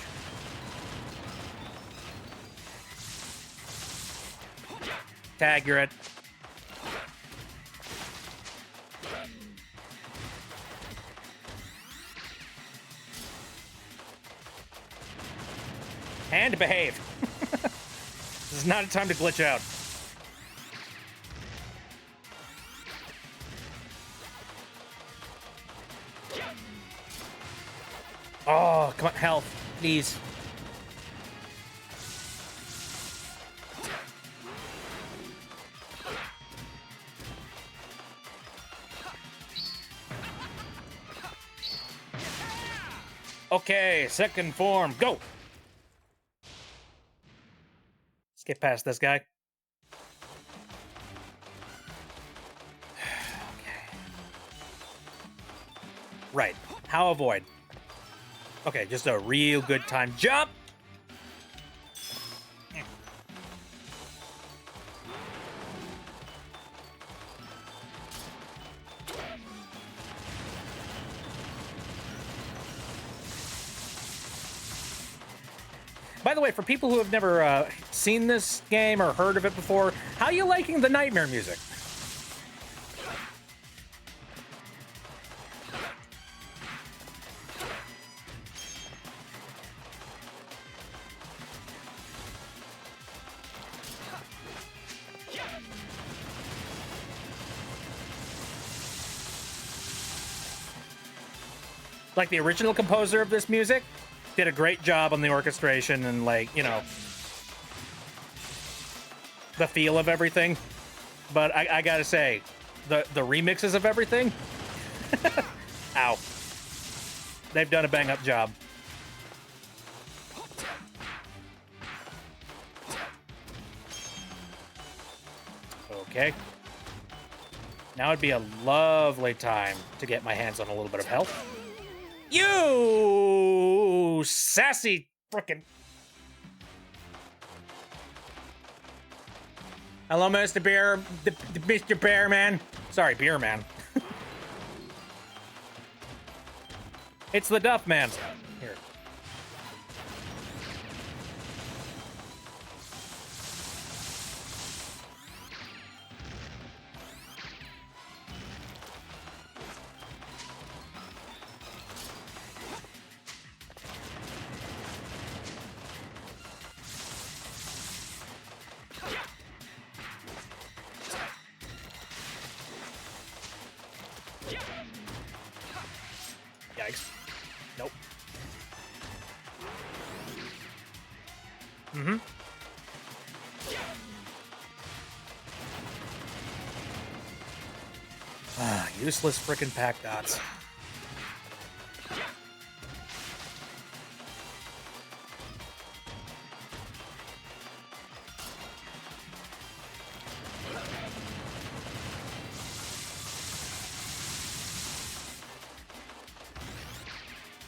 Speaker 1: Tag, you're it. And behave. This is not a time to glitch out. Oh, come on, health, please. Okay, second form, go! Let's get past this guy. Okay. Right, how avoid? Okay, just a real good time jump! By the way, for people who have never seen this game or heard of it before, how are you liking the nightmare music? Like, the original composer of this music did a great job on the orchestration and, like, you know, the feel of everything. But I gotta say, the remixes of everything, ow, they've done a bang-up job. Okay. Now would be a lovely time to get my hands on a little bit of health. You sassy frickin'. Hello, Mr. Bear, Mr. Bear Man. Sorry, Beer Man. It's the Duff Man. Here. Yikes. Nope. Mm-hmm. Ah, useless frickin' pack dots.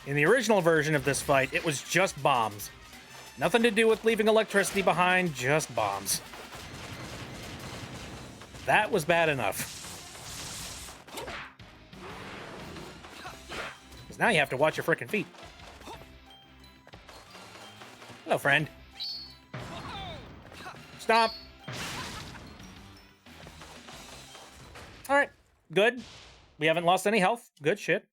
Speaker 1: In the original version of this fight, it was just bombs. Nothing to do with leaving electricity behind, just bombs. That was bad enough. Because now you have to watch your frickin' feet. Hello, friend. Stop. Alright, good. We haven't lost any health. Good shit.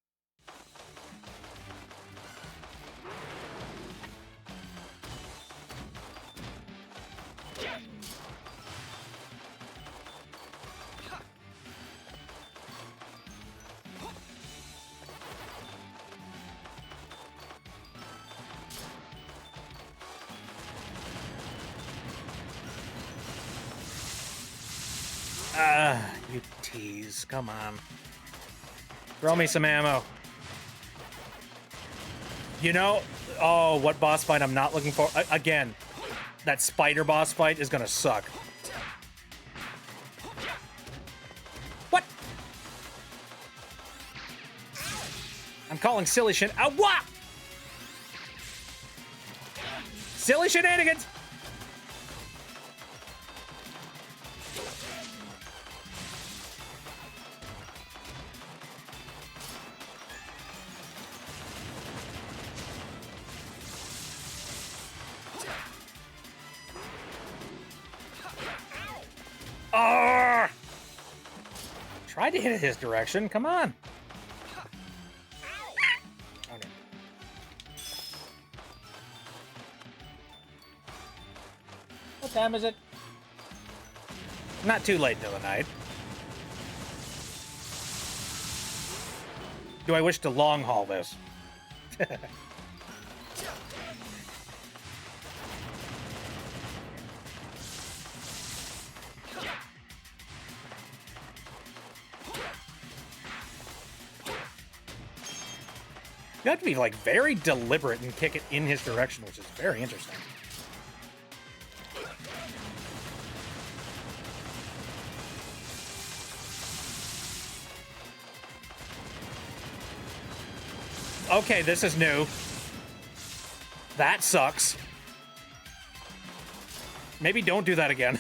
Speaker 1: You tease. Come on. Throw me some ammo. You know, oh, what boss fight I'm not looking for? Again, that spider boss fight is gonna suck. What? I'm calling silly shit. What? Silly shenanigans! Tried to hit it his direction. Come on. Okay. What time is it? Not too late into the night. Do I wish to long haul this? You have to be, like, very deliberate and kick it in his direction, which is very interesting. Okay, this is new. That sucks. Maybe don't do that again.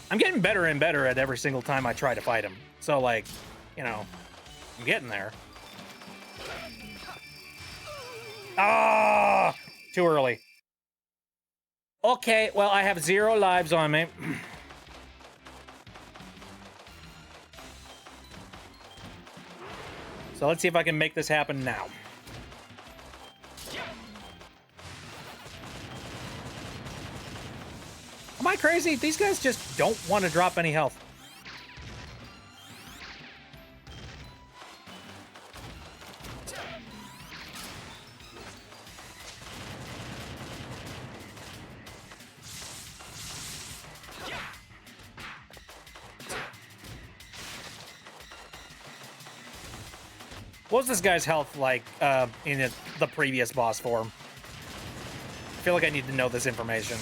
Speaker 1: I'm getting better and better at every single time I try to fight him. So, like, you know, I'm getting there. Ah! Too early. Okay, well, I have 0 lives on me. So let's see if I can make this happen now. Am I crazy? These guys just don't want to drop any health. What was this guy's health like in the previous boss form? I feel like I need to know this information.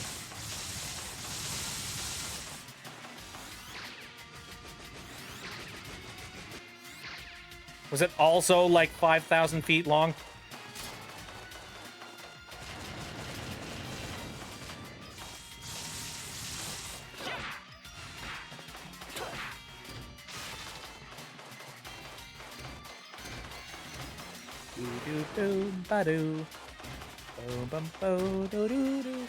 Speaker 1: Was it also like 5,000 feet long? Do ba do, bo bum bo do do do.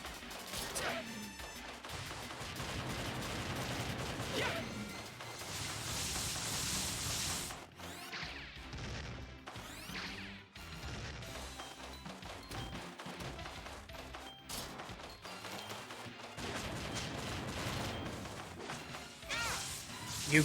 Speaker 1: You.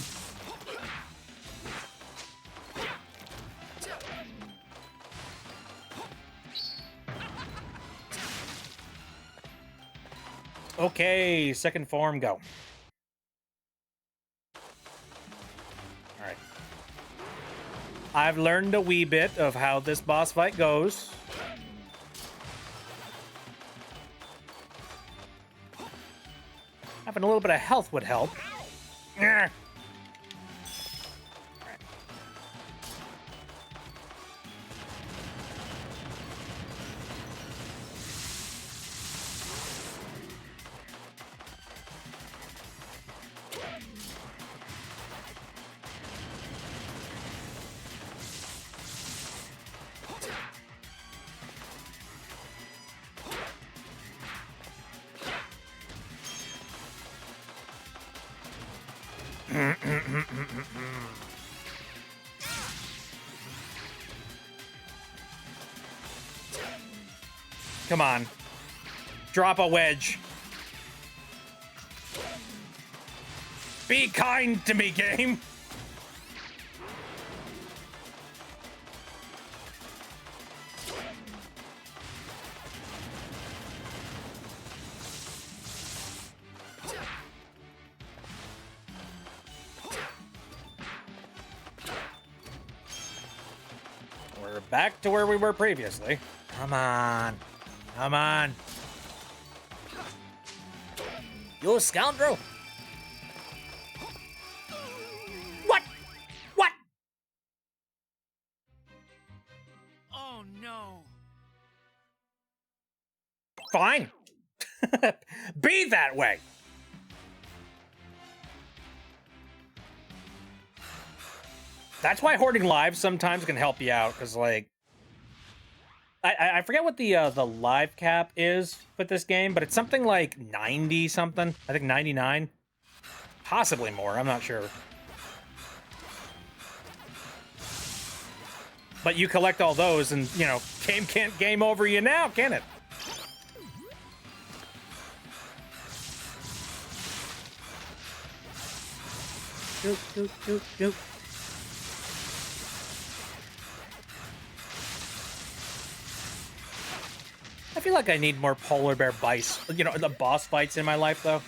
Speaker 1: Okay, second form, go. Alright. I've learned a wee bit of how this boss fight goes. Having a little bit of health would help. Alright. Come on. Drop a wedge. Be kind to me, game. We're back to where we were previously. Come on. Come on.
Speaker 4: You scoundrel!
Speaker 1: What? What?
Speaker 3: Oh no.
Speaker 1: Fine. Be that way. That's why hoarding lives sometimes can help you out, because, like, I forget what the live cap is with this game, but it's something like 90 something. I think 99, possibly more. I'm not sure. But you collect all those, and you know, game can't game over you now, can it?
Speaker 4: Doop, doop, doop, doop.
Speaker 1: I feel like I need more polar bear bites, you know, the boss fights in my life, though.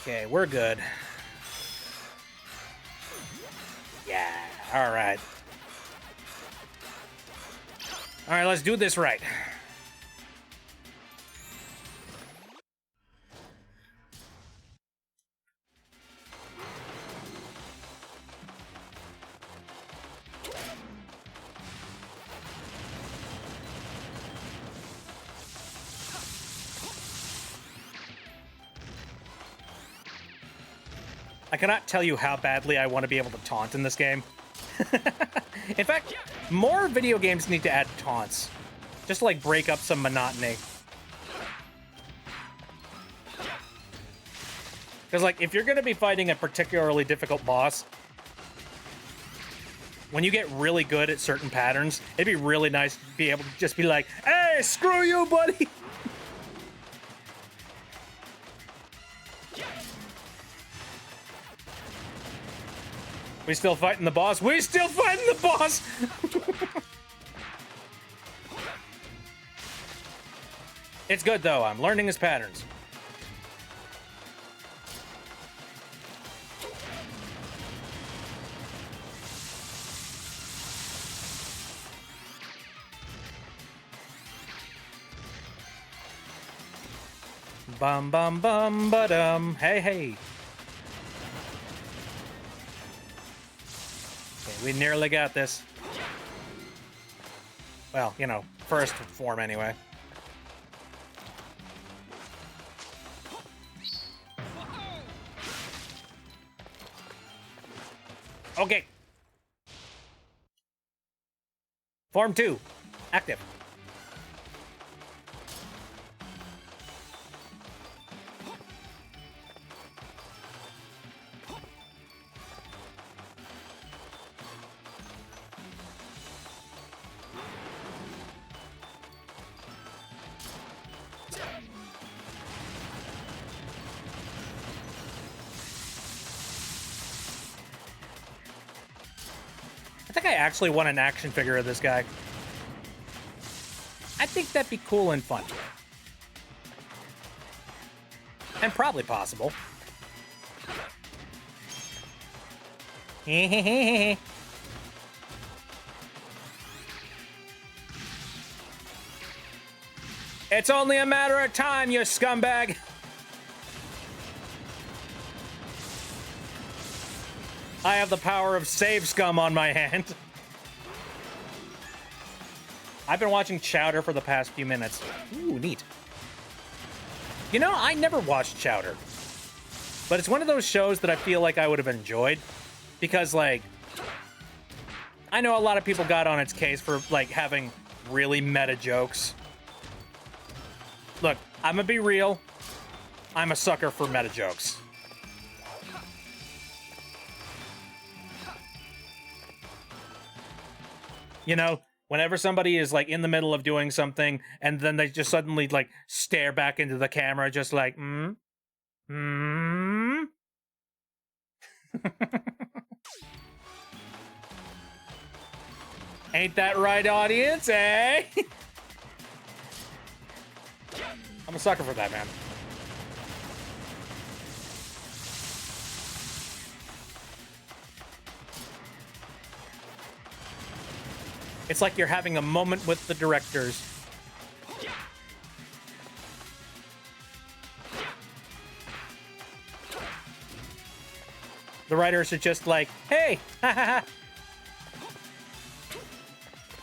Speaker 1: Okay, we're good. Yeah, all right. All right, let's do this right. I cannot tell you how badly I want to be able to taunt in this game. In fact, more video games need to add taunts. Just to, like, break up some monotony. Because, like, if you're going to be fighting a particularly difficult boss, when you get really good at certain patterns, it'd be really nice to be able to just be like, hey, screw you, buddy! We still fighting the boss? We still fighting the boss! It's good, though. I'm learning his patterns. Bum bum bum ba-dum. Hey, hey. We nearly got this. Well, you know, first form anyway. Okay. Form 2. Active. I think I actually want an action figure of this guy. I think that'd be cool and fun. And probably possible. It's only a matter of time, you scumbag! I have the power of save scum on my hand. I've been watching Chowder for the past few minutes. Ooh, neat. You know, I never watched Chowder. But it's one of those shows that I feel like I would have enjoyed. Because, like, I know a lot of people got on its case for, like, having really meta jokes. Look, I'm gonna be real. I'm a sucker for meta jokes. You know, whenever somebody is, like, in the middle of doing something, and then they just suddenly, like, stare back into the camera, just like, Ain't that right, audience, eh? I'm a sucker for that, man. It's like you're having a moment with the directors. The writers are just like, hey, ha ha ha.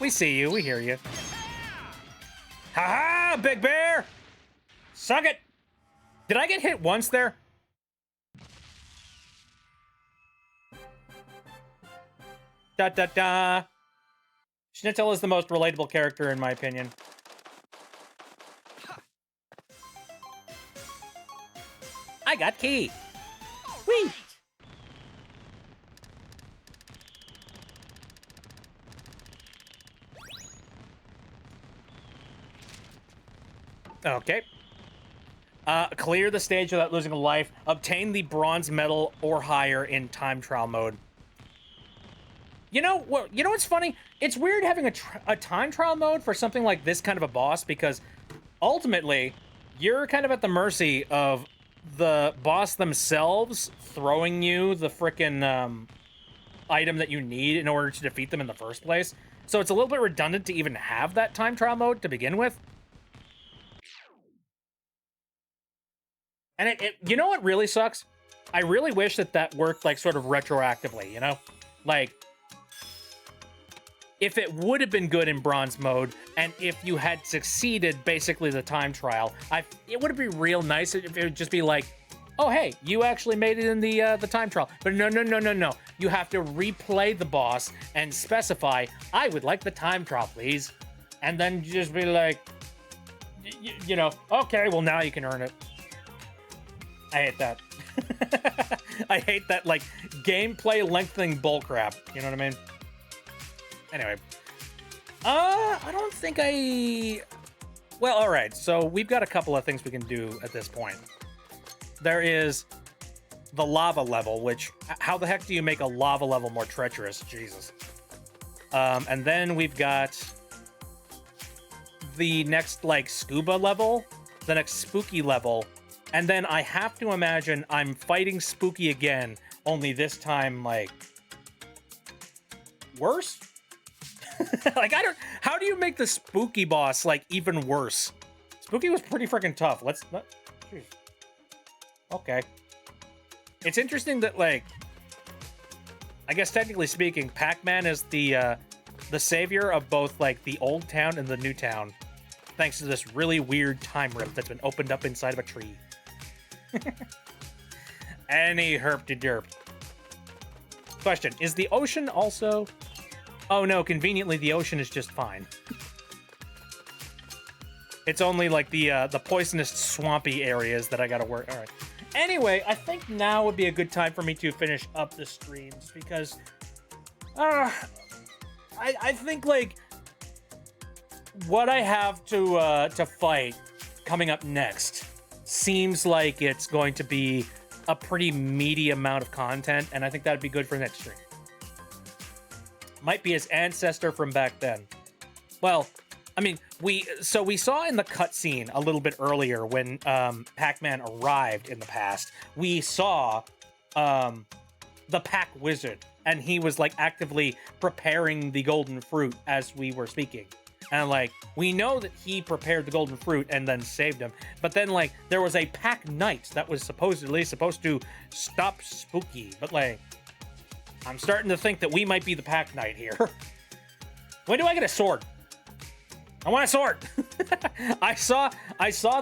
Speaker 1: We see you, we hear you. Ha ha, Big Bear! Suck it! Did I get hit once there? Da da da. Schnitzel is the most relatable character in my opinion.
Speaker 4: got key.
Speaker 3: All
Speaker 4: Whee!
Speaker 3: right.
Speaker 1: Okay. Clear the stage without losing a life. Obtain the bronze medal or higher in time trial mode. You know what? You know what's funny? It's weird having a time trial mode for something like this kind of a boss, because ultimately you're kind of at the mercy of the boss themselves throwing you the frickin' item that you need in order to defeat them in the first place. So it's a little bit redundant to even have that time trial mode to begin with. And you know what really sucks? I really wish that that worked, like, sort of retroactively, you know? Like, if it would have been good in bronze mode, and if you had succeeded basically the time trial, it would be real nice if it would just be like, oh, hey, you actually made it in the time trial. But no. You have to replay the boss and specify, I would like the time trial, please. And then just be like, you know, okay, well, now you can earn it. I hate that. I hate that, like, gameplay lengthening bullcrap. You know what I mean? Anyway. I don't think well, alright. So, we've got a couple of things we can do at this point. There is the lava level, which, how the heck do you make a lava level more treacherous? Jesus. And then we've got the next, like, scuba level, the next spooky level. And then I have to imagine I'm fighting Spooky again, only this time, like, worse? Like, how do you make the Spooky boss, like, even worse? Spooky was pretty freaking tough. Jeez. Okay. It's interesting that, like, I guess technically speaking, Pac-Man is the savior of both, like, the old town and the new town, thanks to this really weird time rip that's been opened up inside of a tree. Any herp-de-derp. Question, is the ocean also... Oh no, conveniently the ocean is just fine. It's only like the poisonous swampy areas that I gotta work. Alright. Anyway, I think now would be a good time for me to finish up the streams, because... I think, like... what I have to fight coming up next seems like it's going to be a pretty meaty amount of content, and I think that'd be good for next stream. Might be his ancestor from back then. Well, I mean, we saw in the cutscene a little bit earlier when Pac-Man arrived in the past, we saw the Pac Wizard, and he was, like, actively preparing the golden fruit as we were speaking. And, like, we know that he prepared the golden fruit and then saved him. But then, like, there was a Pac Knight that was supposedly supposed to stop Spooky. But, like, I'm starting to think that we might be the Pac Knight here. When do I get a sword? I want a sword! I saw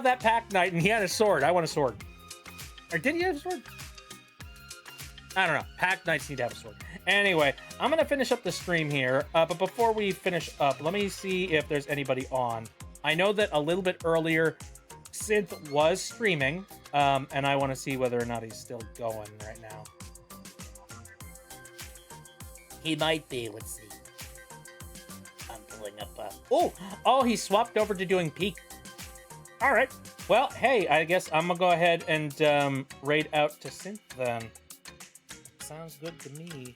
Speaker 1: that Pac Knight and he had a sword. I want a sword. Or did he have a sword? I don't know. Pac Knights need to have a sword. Anyway, I'm going to finish up the stream here, but before we finish up, let me see if there's anybody on. I know that a little bit earlier, Synth was streaming, and I want to see whether or not he's still going right now.
Speaker 4: He might be. Let's see. I'm pulling up.
Speaker 1: Oh, he swapped over to doing Peak. All right. Well, hey, I guess I'm going to go ahead and raid out to Synth then. Sounds good to me.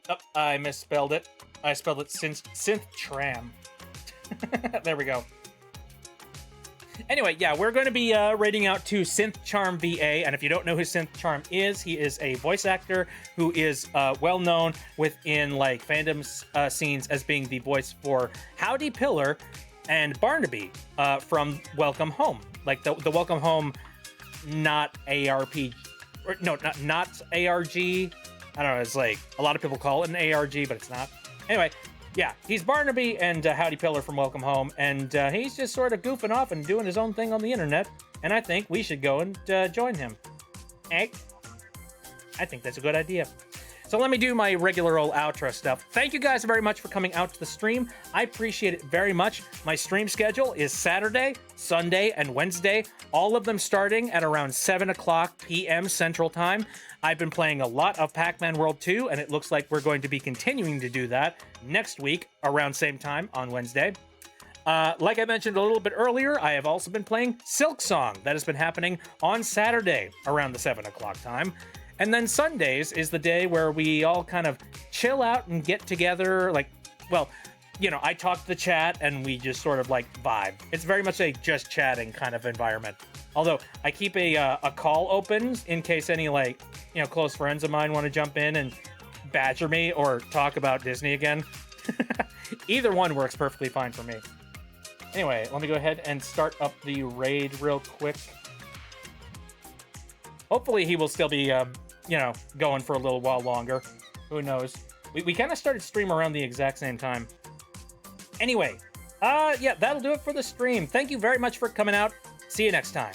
Speaker 1: Oh, I misspelled it. I spelled it Synth-Tram. There we go. Anyway, yeah, we're going to be raiding out to Synth Charm VA, and if you don't know who Synth Charm is, he is a voice actor who is well known within, like, fandom scenes as being the voice for Howdy Pillar and Barnaby from Welcome Home. Like, the Welcome Home, not ARP, or no, not ARG. I don't know, it's like, a lot of people call it an ARG, but it's not. Anyway, yeah, he's Barnaby and Howdy Pillar from Welcome Home, and he's just sort of goofing off and doing his own thing on the internet, and I think we should go and join him. Eh? I think that's a good idea. So let me do my regular old outro stuff. Thank you guys very much for coming out to the stream. I appreciate it very much. My stream schedule is Saturday, Sunday, and Wednesday, all of them starting at around 7 o'clock p.m. Central Time. I've been playing a lot of Pac-Man World 2, and it looks like we're going to be continuing to do that next week around same time on Wednesday. Like I mentioned a little bit earlier, I have also been playing Silk Song. That has been happening on Saturday around the 7 o'clock time. And then Sundays is the day where we all kind of chill out and get together. Like, well, you know, I talk to the chat and we just sort of like vibe. It's very much a just chatting kind of environment. Although I keep a call open in case any, like, you know, close friends of mine want to jump in and badger me or talk about Disney again. Either one works perfectly fine for me. Anyway, let me go ahead and start up the raid real quick. Hopefully he will still be, you know, going for a little while longer. Who knows? We kind of started stream around the exact same time. Anyway, yeah, that'll do it for the stream. Thank you very much for coming out. See you next time.